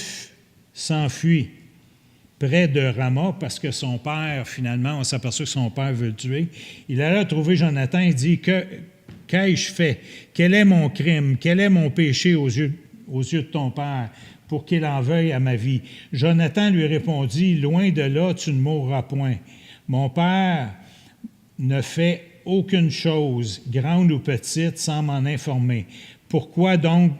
s'enfuit près de Rama parce que son père, finalement, on s'aperçoit que son père veut le tuer. Il alla trouver Jonathan et dit, qu'ai-je fait? Quel est mon crime? Quel est mon péché aux yeux de ton père pour qu'il en veuille à ma vie? Jonathan lui répondit, loin de là, tu ne mourras point. Mon père ne fait aucune chose, grande ou petite, sans m'en informer. Pourquoi donc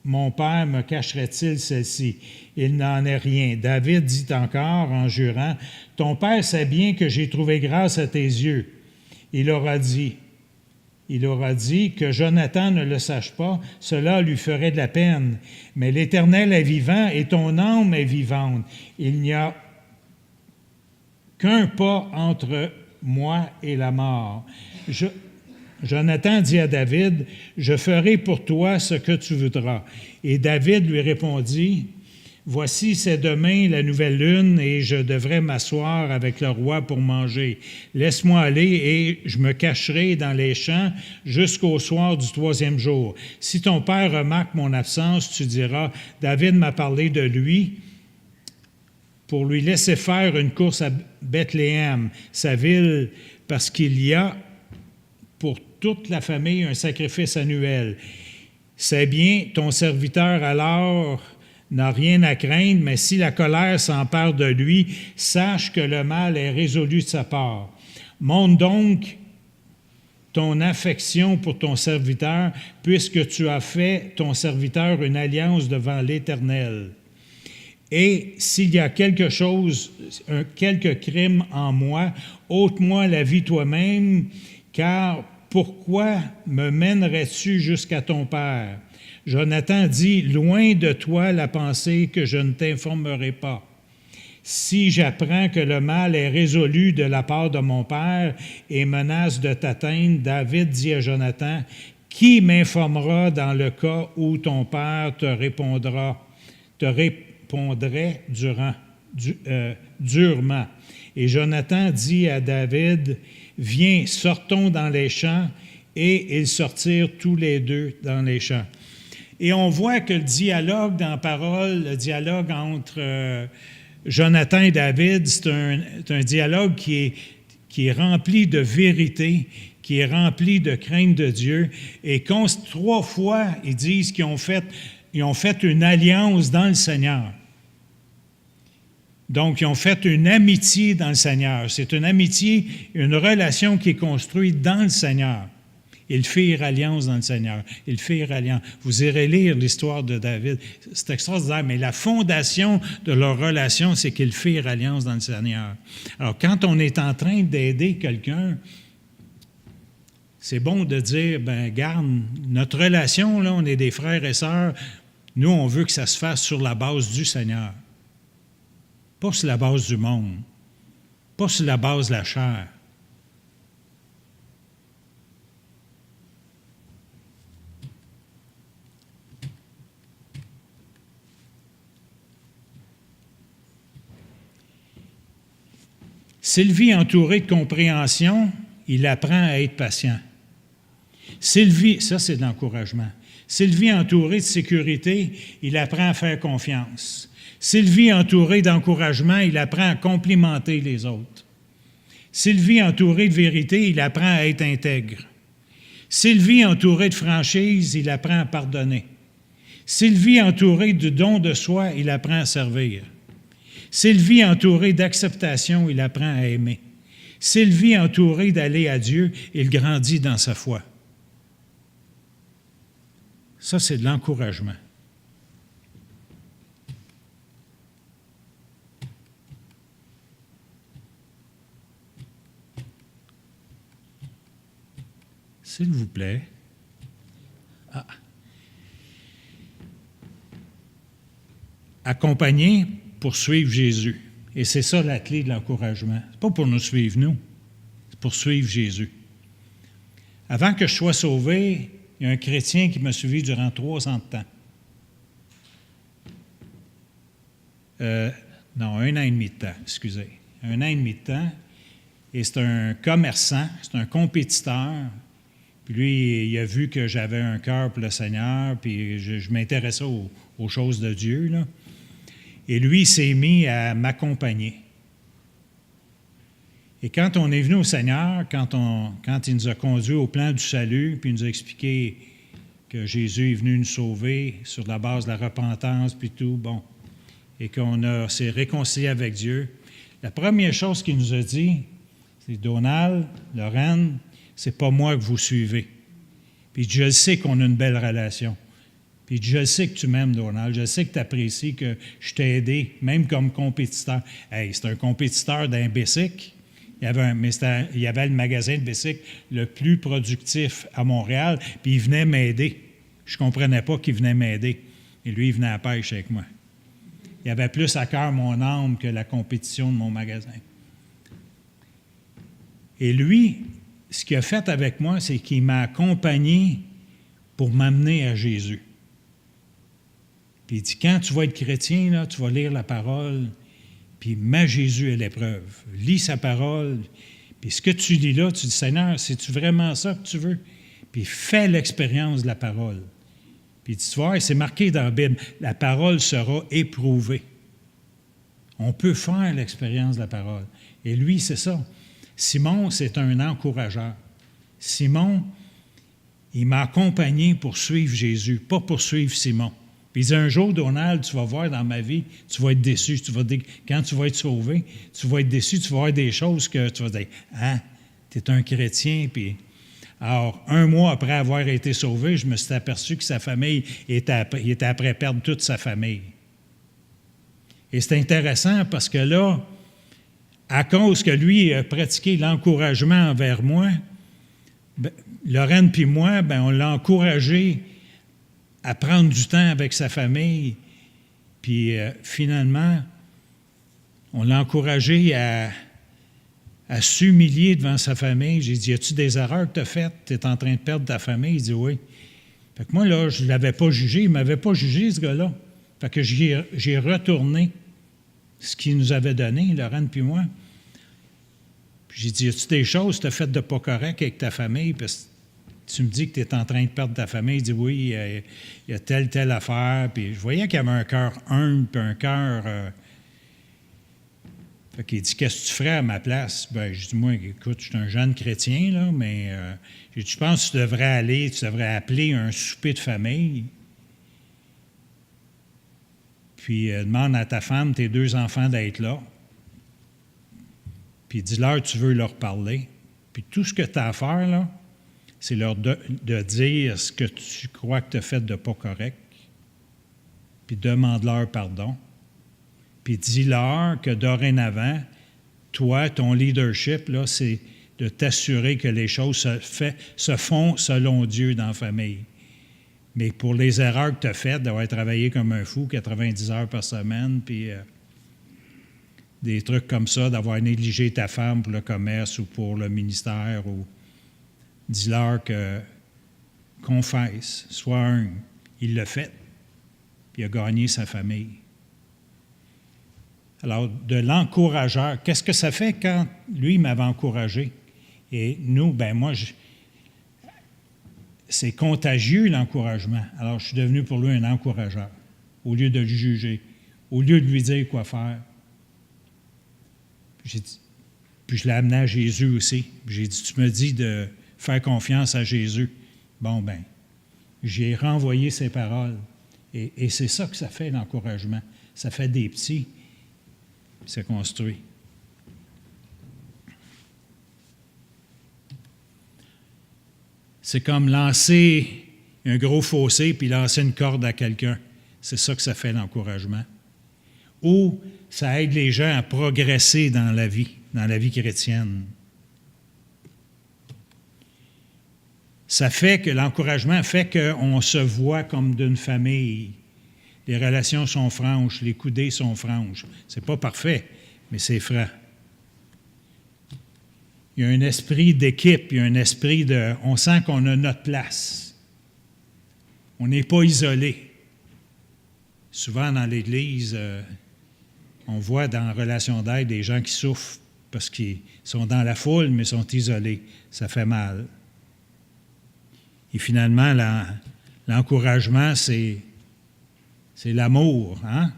mon père me cacherait-il celle-ci? Il n'en est rien. David dit encore, en jurant, « Ton père sait bien que j'ai trouvé grâce à tes yeux. » Il aura dit que Jonathan ne le sache pas, cela lui ferait de la peine. Mais l'Éternel est vivant et ton âme est vivante. Il n'y a qu'un pas entre moi et la mort. Jonathan dit à David, « Je ferai pour toi ce que tu voudras. » Et David lui répondit, « Voici, c'est demain la nouvelle lune, et je devrais m'asseoir avec le roi pour manger. Laisse-moi aller, et je me cacherai dans les champs jusqu'au soir du 3e jour. Si ton père remarque mon absence, tu diras, David m'a parlé de lui, pour lui laisser faire une course à Bethléem, sa ville, parce qu'il y a pour toute la famille un sacrifice annuel. C'est bien, ton serviteur alors n'a rien à craindre, mais si la colère s'empare de lui, sache que le mal est résolu de sa part. Montre donc ton affection pour ton serviteur, puisque tu as fait ton serviteur une alliance devant l'Éternel. Et s'il y a quelque crime en moi, ôte-moi la vie toi-même, car pourquoi me mènerais-tu jusqu'à ton père? Jonathan dit, loin de toi la pensée que je ne t'informerai pas. Si j'apprends que le mal est résolu de la part de mon père et menace de t'atteindre, David dit à Jonathan, qui m'informera dans le cas où ton père te répondrait durement. Et Jonathan dit à David, viens, sortons dans les champs, et ils sortirent tous les deux dans les champs. Et on voit que le dialogue dans la parole, le dialogue entre Jonathan et David, c'est un dialogue qui est rempli de vérité, qui est rempli de crainte de Dieu. Et 3 fois, ils disent qu'ils ont fait une alliance dans le Seigneur. Donc, ils ont fait une amitié dans le Seigneur. C'est une amitié, une relation qui est construite dans le Seigneur. Ils firent alliance dans le Seigneur. Ils firent alliance. Vous irez lire l'histoire de David. C'est extraordinaire, mais la fondation de leur relation, c'est qu'ils firent alliance dans le Seigneur. Alors, quand on est en train d'aider quelqu'un, c'est bon de dire, garde, notre relation, là, on est des frères et sœurs, nous, on veut que ça se fasse sur la base du Seigneur. Pas sur la base du monde. Pas sur la base de la chair. S'il vit entouré de compréhension, il apprend à être patient. S'il vit, ça c'est de l'encouragement. S'il vit entouré de sécurité, il apprend à faire confiance. S'il vit entouré d'encouragement, il apprend à complimenter les autres. S'il vit entouré de vérité, il apprend à être intègre. S'il vit entouré de franchise, il apprend à pardonner. S'il vit entouré du don de soi, il apprend à servir. S'il vit entouré d'acceptation, il apprend à aimer. S'il vit entouré d'aller à Dieu, il grandit dans sa foi. Ça, c'est de l'encouragement. S'il vous plaît. Accompagner pour suivre Jésus. Et c'est ça la clé de l'encouragement. Ce n'est pas pour nous suivre, nous. C'est pour suivre Jésus. Avant que je sois sauvé, il y a un chrétien qui m'a suivi durant 3 ans de temps. 1 an et demi de temps, excusez. 1 an et demi de temps. Et c'est un commerçant, c'est un compétiteur. Puis lui, il a vu que j'avais un cœur pour le Seigneur, puis je m'intéressais aux choses de Dieu, là. Et lui, il s'est mis à m'accompagner. Et quand on est venu au Seigneur, quand il nous a conduits au plan du salut, puis il nous a expliqué que Jésus est venu nous sauver sur la base de la repentance, puis tout, et qu'on s'est réconcilié avec Dieu, la première chose qu'il nous a dit, c'est « Donald, Lorraine, c'est pas moi que vous suivez. Puis je sais qu'on a une belle relation. Puis je sais que tu m'aimes, Donald. Je sais que tu apprécies que je t'ai aidé, même comme compétiteur. Hey, c'est un compétiteur d'un bicycle. Il y avait le magasin de bicycle le plus productif à Montréal, puis il venait m'aider. Je ne comprenais pas qu'il venait m'aider. Et lui, il venait à la pêche avec moi. Il avait plus à cœur mon âme que la compétition de mon magasin. Et lui, ce qu'il a fait avec moi, c'est qu'il m'a accompagné pour m'amener à Jésus. Puis il dit, quand tu vas être chrétien, là, tu vas lire la parole, puis mets Jésus à l'épreuve. Lis sa parole, puis ce que tu lis là, tu dis, Seigneur, c'est-tu vraiment ça que tu veux? Puis fais l'expérience de la parole. Puis tu vois, c'est marqué dans la Bible, la parole sera éprouvée. On peut faire l'expérience de la parole. Et lui, c'est ça. Simon, c'est un encourageur. Simon, il m'a accompagné pour suivre Jésus, pas pour suivre Simon. Puis il dit, un jour, Donald, tu vas voir dans ma vie, tu vas être déçu. Quand tu vas être sauvé, tu vas être déçu, tu vas voir des choses que tu vas dire, « Ah, tu es un chrétien. » Puis, alors, un mois après avoir été sauvé, je me suis aperçu que sa famille il était après perdre toute sa famille. Et c'est intéressant parce que là, à cause que lui a pratiqué l'encouragement envers moi, Lorraine puis moi, on l'a encouragé à prendre du temps avec sa famille. Puis finalement, on l'a encouragé à s'humilier devant sa famille. J'ai dit, as-tu des erreurs que tu as faites? Tu es en train de perdre ta famille? Il dit oui. Fait que moi, là, je ne l'avais pas jugé. Il ne m'avait pas jugé, ce gars-là. Fait que j'ai retourné ce qu'il nous avait donné, Lorraine puis moi. Puis j'ai dit, as-tu des choses que tu as faites de pas correct avec ta famille? Parce que tu me dis que tu es en train de perdre ta famille. Il dit, oui, il y a telle affaire. Puis je voyais qu'il y avait un cœur humble, puis un cœur... Fait qu'il dit, qu'est-ce que tu ferais à ma place? Je dis, moi, écoute, je suis un jeune chrétien, là, mais je pense que tu devrais appeler un souper de famille. Puis demande à ta femme, tes 2 enfants d'être là. Puis dis-leur, tu veux leur parler. Puis tout ce que tu as à faire, là, c'est leur de dire ce que tu crois que tu as fait de pas correct. Puis demande-leur pardon. Puis dis-leur que dorénavant, toi, ton leadership, là, c'est de t'assurer que les choses se font selon Dieu dans la famille. Mais pour les erreurs que tu as faites, d'avoir travaillé comme un fou, 90 heures par semaine, puis des trucs comme ça, d'avoir négligé ta femme pour le commerce ou pour le ministère, ou dis-leur que confesse, sois humble. Il l'a fait, puis il a gagné sa famille. Alors, de l'encourageur, qu'est-ce que ça fait quand lui m'avait encouragé? Et nous, moi, c'est contagieux l'encouragement. Alors, je suis devenu pour lui un encourageur, au lieu de le juger, au lieu de lui dire quoi faire. Puis je l'ai amené à Jésus aussi. J'ai dit, tu me dis de faire confiance à Jésus. J'ai renvoyé ses paroles. Et c'est ça que ça fait, l'encouragement. Ça fait des petits. C'est construit. C'est comme lancer un gros fossé puis lancer une corde à quelqu'un. C'est ça que ça fait, l'encouragement. Ou ça aide les gens à progresser dans la vie chrétienne. Ça fait que l'encouragement fait qu'on se voit comme d'une famille. Les relations sont franches, les coudées sont franches. Ce n'est pas parfait, mais c'est franc. Il y a un esprit d'équipe, il y a un esprit de... On sent qu'on a notre place. On n'est pas isolé. Souvent dans l'Église, on voit dans Relation d'aide des gens qui souffrent parce qu'ils sont dans la foule, mais sont isolés. Ça fait mal. Et finalement, l'encouragement, c'est l'amour. Hein?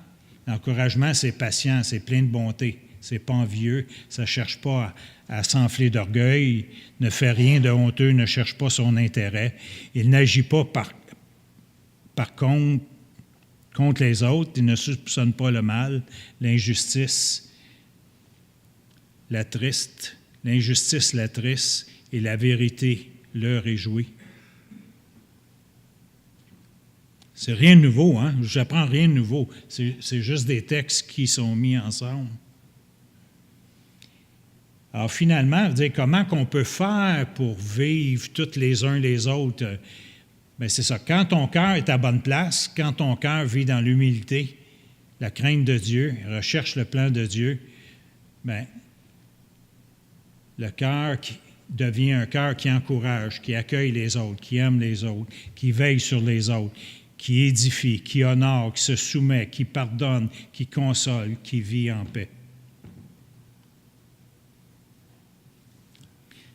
L'encouragement, c'est patient, c'est plein de bonté. C'est pas envieux, ça ne cherche pas à s'enfler d'orgueil, ne fait rien de honteux, ne cherche pas son intérêt. Il n'agit pas par contre les autres, il ne soupçonne pas le mal, l'injustice, l'attriste, l'injustice l'attriste et la vérité le réjouit. C'est rien de nouveau, hein? J'apprends rien de nouveau. C'est juste des textes qui sont mis ensemble. Alors finalement, comment qu'on peut faire pour vivre tous les uns les autres? C'est ça. Quand ton cœur est à bonne place, quand ton cœur vit dans l'humilité, la crainte de Dieu, recherche le plan de Dieu, le cœur devient un cœur qui encourage, qui accueille les autres, qui aime les autres, qui veille sur les autres, qui édifie, qui honore, qui se soumet, qui pardonne, qui console, qui vit en paix.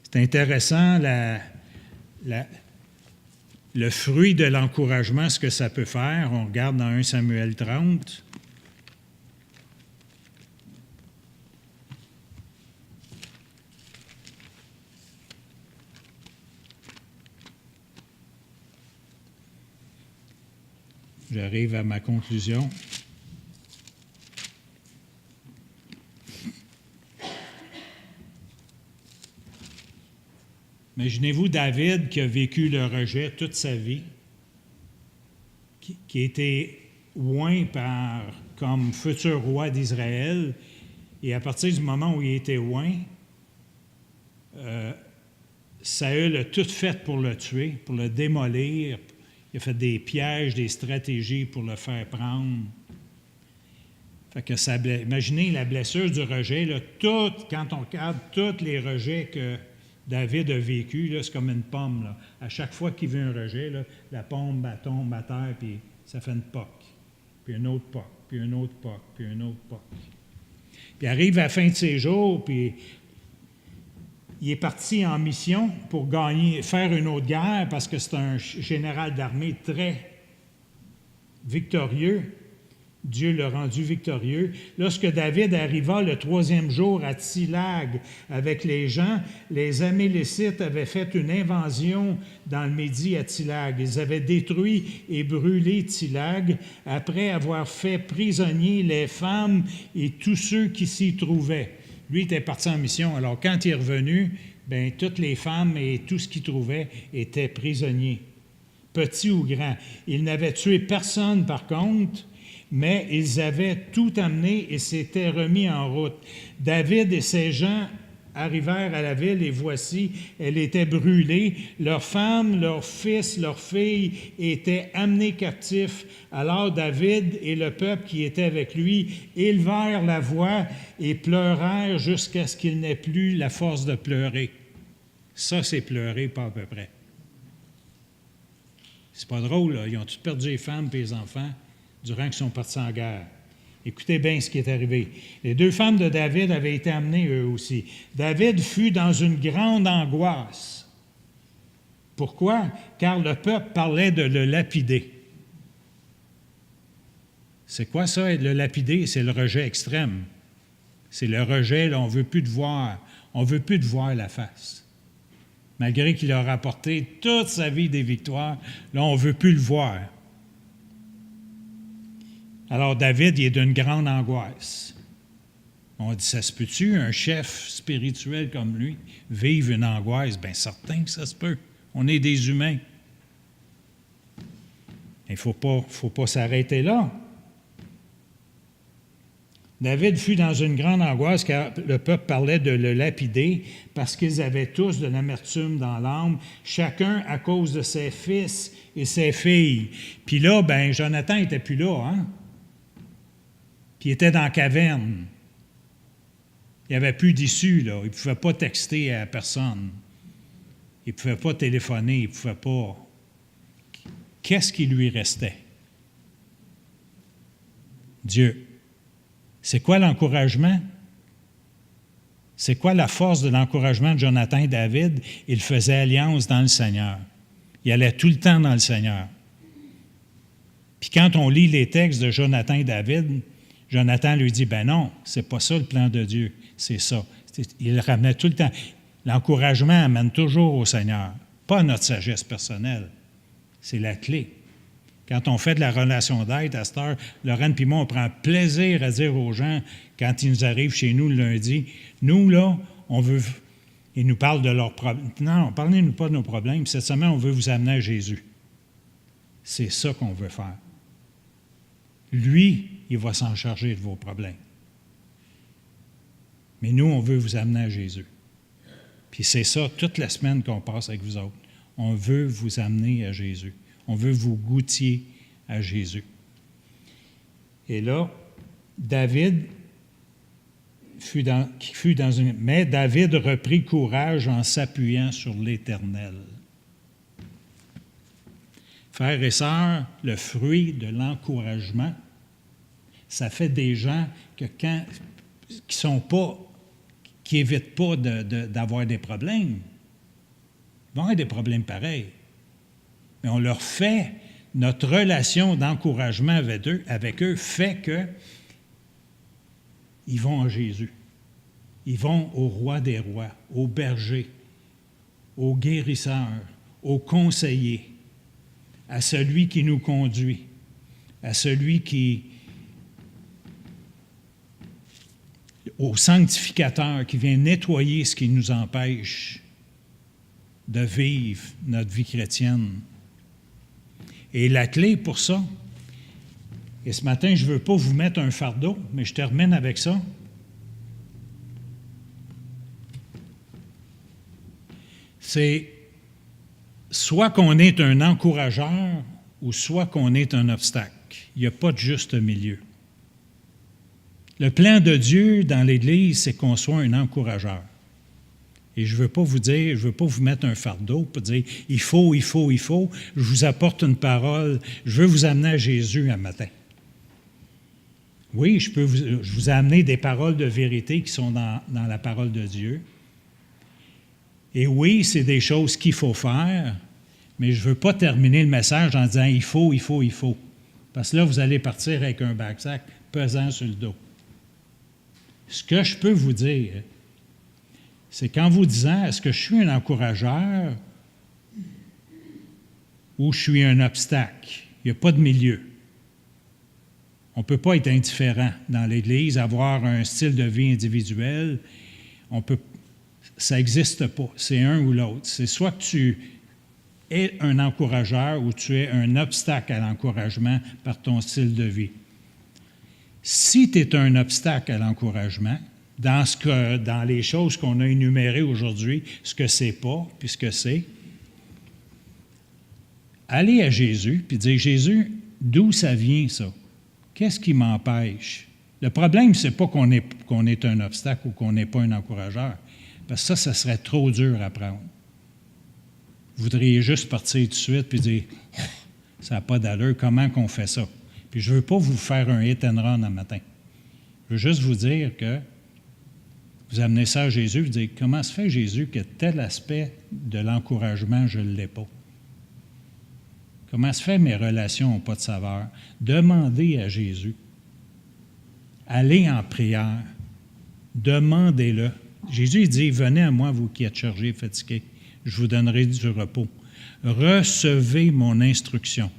C'est intéressant le fruit de l'encouragement, ce que ça peut faire. On regarde dans 1 Samuel 30. J'arrive à ma conclusion. Imaginez-vous David qui a vécu le rejet toute sa vie, qui a été oint comme futur roi d'Israël, et à partir du moment où il était oint, Saül a tout fait pour le tuer, pour le démolir. Il a fait des pièges, des stratégies pour le faire prendre. Fait que imaginez la blessure du rejet. Là, quand on regarde tous les rejets que David a vécu, là, c'est comme une pomme. Là. À chaque fois qu'il vit un rejet, là, la pomme elle tombe à terre, puis ça fait une poque. Puis une autre poque, puis une autre poque, puis une autre poque. Puis arrive à la fin de ses jours, puis il est parti en mission pour faire une autre guerre parce que c'est un général d'armée très victorieux. Dieu l'a rendu victorieux. Lorsque David arriva le 3e jour à Tzilag avec les gens, les Amélécites avaient fait une invasion dans le Midi à Tzilag. Ils avaient détruit et brûlé Tzilag après avoir fait prisonniers les femmes et tous ceux qui s'y trouvaient. Lui était parti en mission. Alors, quand il est revenu, bien, toutes les femmes et tout ce qu'il trouvait étaient prisonniers, petits ou grands. Ils n'avaient tué personne, par contre, mais ils avaient tout amené et s'étaient remis en route. David et ses gens arrivèrent à la ville et voici, elle était brûlée. Leurs femmes, leurs fils, leurs filles étaient amenés captifs. Alors David et le peuple qui était avec lui élevèrent la voix et pleurèrent jusqu'à ce qu'ils n'aient plus la force de pleurer. Ça, c'est pleurer, pas à peu près. C'est pas drôle, là. Ils ont tous perdu les femmes et les enfants durant qu'ils sont partis en guerre. Écoutez bien ce qui est arrivé. Les 2 femmes de David avaient été amenées eux aussi. David fut dans une grande angoisse. Pourquoi? Car le peuple parlait de le lapider. C'est quoi ça, le lapider? C'est le rejet extrême. C'est le rejet, là, on ne veut plus te voir. On ne veut plus te voir la face. Malgré qu'il a rapporté toute sa vie des victoires, là, on ne veut plus le voir. Alors, David, il est d'une grande angoisse. On dit, ça se peut-tu, un chef spirituel comme lui, vivre une angoisse? Bien, certain que ça se peut. On est des humains. Il ne faut pas s'arrêter là. David fut dans une grande angoisse car le peuple parlait de le lapider parce qu'ils avaient tous de l'amertume dans l'âme, chacun à cause de ses fils et ses filles. Puis là, bien, Jonathan n'était plus là, hein? Puis il était dans la caverne. Il n'y avait plus d'issue, là. Il ne pouvait pas texter à personne. Il ne pouvait pas téléphoner. Il ne pouvait pas. Qu'est-ce qui lui restait? Dieu. C'est quoi l'encouragement? C'est quoi la force de l'encouragement de Jonathan et David? Il faisait alliance dans le Seigneur. Il allait tout le temps dans le Seigneur. Puis quand on lit les textes de Jonathan et David, Jonathan lui dit, ben non, c'est pas ça le plan de Dieu, c'est ça. Il ramenait tout le temps. L'encouragement amène toujours au Seigneur, pas à notre sagesse personnelle. C'est la clé. Quand on fait de la relation d'aide à cette heure, Lorraine et moi, on prend plaisir à dire aux gens, quand ils nous arrivent chez nous le lundi, nous, là, on veut... Ils nous parlent de leurs problèmes. Non, parlez-nous pas de nos problèmes. Cette semaine, on veut vous amener à Jésus. C'est ça qu'on veut faire. Lui, il va s'en charger de vos problèmes. Mais nous, on veut vous amener à Jésus. Puis c'est ça, toute la semaine qu'on passe avec vous autres. On veut vous amener à Jésus. On veut vous goûter à Jésus. Et là, David mais David reprit courage en s'appuyant sur l'Éternel. Frères et sœurs, le fruit de l'encouragement, ça fait des gens qui n'évitent pas d'avoir des problèmes. Ils vont avoir des problèmes pareils. Mais on leur fait, notre relation d'encouragement avec eux fait qu'ils vont en Jésus. Ils vont au roi des rois, au berger, au guérisseur, au conseiller, à celui qui nous conduit, à celui au sanctificateur qui vient nettoyer ce qui nous empêche de vivre notre vie chrétienne. Et la clé pour ça, et ce matin, je ne veux pas vous mettre un fardeau, mais je termine avec ça. C'est soit qu'on est un encourageur ou soit qu'on est un obstacle. Il n'y a pas de juste milieu. Le plan de Dieu dans l'Église, c'est qu'on soit un encourageur. Et je ne veux pas vous dire, je ne veux pas vous mettre un fardeau pour dire il faut. Je vous apporte une parole. Je veux vous amener à Jésus un matin. Oui, je vous ai amené des paroles de vérité qui sont dans la parole de Dieu. Et oui, c'est des choses qu'il faut faire, mais je ne veux pas terminer le message en disant il faut. Parce que là, vous allez partir avec un backsack pesant sur le dos. Ce que je peux vous dire, c'est qu'en vous disant est-ce que je suis un encourageur ou je suis un obstacle, il n'y a pas de milieu. On ne peut pas être indifférent dans l'Église, avoir un style de vie individuel. Ça n'existe pas. C'est un ou l'autre. C'est soit que tu es un encourageur ou tu es un obstacle à l'encouragement par ton style de vie. Si tu es un obstacle à l'encouragement, dans les choses qu'on a énumérées aujourd'hui, ce que c'est pas, puis ce que c'est, allez à Jésus, puis dire, Jésus, d'où ça vient ça? Qu'est-ce qui m'empêche? Le problème, ce n'est pas qu'on est un obstacle ou qu'on n'est pas un encourageur, parce que ça serait trop dur à prendre. Vous voudriez juste partir tout de suite puis dire, ça n'a pas d'allure, comment qu'on fait ça? Puis je ne veux pas vous faire un hit and run un matin. Je veux juste vous dire que vous amenez ça à Jésus, vous dites, comment se fait Jésus que tel aspect de l'encouragement, je ne l'ai pas? Comment se fait mes relations n'ont pas de saveur? Demandez à Jésus. Allez en prière. Demandez-le. Jésus dit, venez à moi, vous qui êtes chargés et fatigués, je vous donnerai du repos. Recevez mon instruction.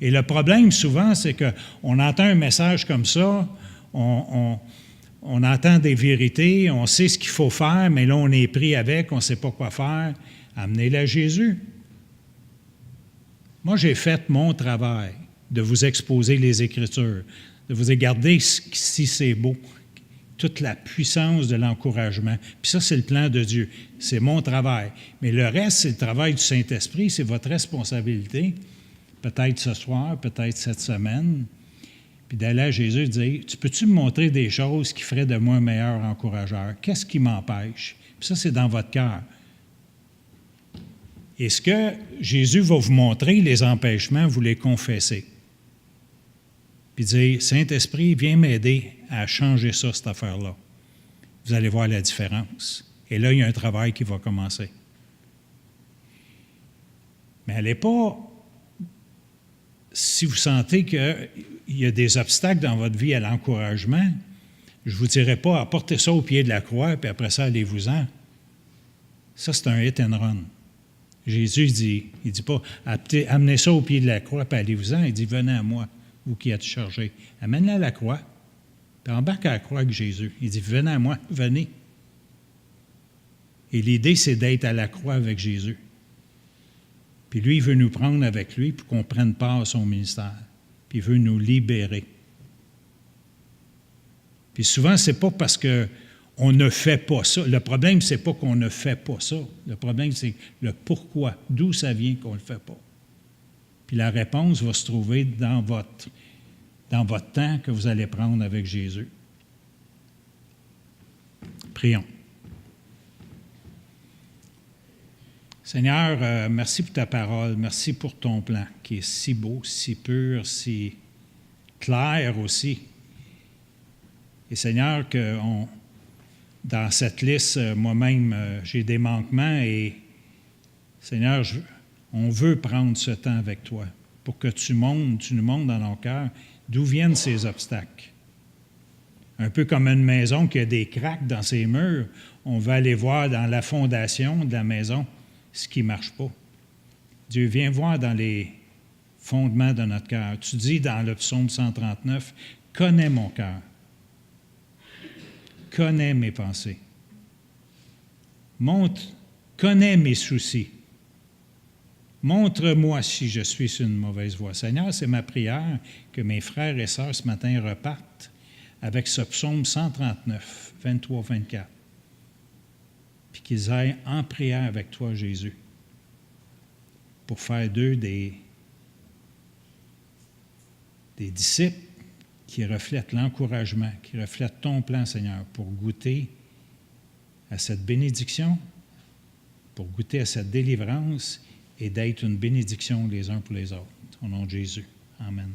Et le problème, souvent, c'est qu'on entend un message comme ça, on entend des vérités, on sait ce qu'il faut faire, mais là, on est pris avec, on ne sait pas quoi faire. Amenez-le à Jésus. Moi, j'ai fait mon travail de vous exposer les Écritures, de vous regarder si c'est beau, toute la puissance de l'encouragement. Puis ça, c'est le plan de Dieu. C'est mon travail. Mais le reste, c'est le travail du Saint-Esprit, c'est votre responsabilité. Peut-être ce soir, peut-être cette semaine, puis d'aller à Jésus et dire, tu peux-tu me montrer des choses qui feraient de moi un meilleur encourageur? Qu'est-ce qui m'empêche? Puis ça, c'est dans votre cœur. Et ce que Jésus va vous montrer, les empêchements, vous les confessez. Puis dire, Saint-Esprit, viens m'aider à changer ça, cette affaire-là. Vous allez voir la différence. Et là, il y a un travail qui va commencer. Mais elle n'est pas... Si vous sentez qu'il y a des obstacles dans votre vie à l'encouragement, je ne vous dirais pas, apportez ça au pied de la croix, puis après ça, allez-vous-en. Ça, c'est un hit and run. Jésus dit, il ne dit pas, amenez ça au pied de la croix, puis allez-vous-en. Il dit, venez à moi, vous qui êtes chargés. Amène-la à la croix, puis embarque à la croix avec Jésus. Il dit, venez à moi, venez. Et l'idée, c'est d'être à la croix avec Jésus. Puis lui, il veut nous prendre avec lui pour qu'on prenne part à son ministère. Puis il veut nous libérer. Puis souvent, ce n'est pas parce qu'on ne fait pas ça. Le problème, ce n'est pas qu'on ne fait pas ça. Le problème, c'est le pourquoi, d'où ça vient qu'on ne le fait pas. Puis la réponse va se trouver dans votre temps que vous allez prendre avec Jésus. Prions. Seigneur, merci pour ta parole, merci pour ton plan qui est si beau, si pur, si clair aussi. Et Seigneur, dans cette liste, moi-même, j'ai des manquements et Seigneur, on veut prendre ce temps avec toi pour que tu nous montres dans nos cœurs d'où viennent ces obstacles. Un peu comme une maison qui a des craques dans ses murs, on va aller voir dans la fondation de la maison ce qui ne marche pas. Dieu, viens voir dans les fondements de notre cœur. Tu dis dans le psaume 139, « Connais mon cœur, connais mes pensées, connais mes soucis. Montre-moi si je suis sur une mauvaise voie. » Seigneur, c'est ma prière que mes frères et sœurs ce matin repartent avec ce psaume 139, 23-24, puis qu'ils aillent en prière avec toi, Jésus, pour faire d'eux des disciples qui reflètent l'encouragement, qui reflètent ton plan, Seigneur, pour goûter à cette bénédiction, pour goûter à cette délivrance et d'être une bénédiction les uns pour les autres. Au nom de Jésus. Amen.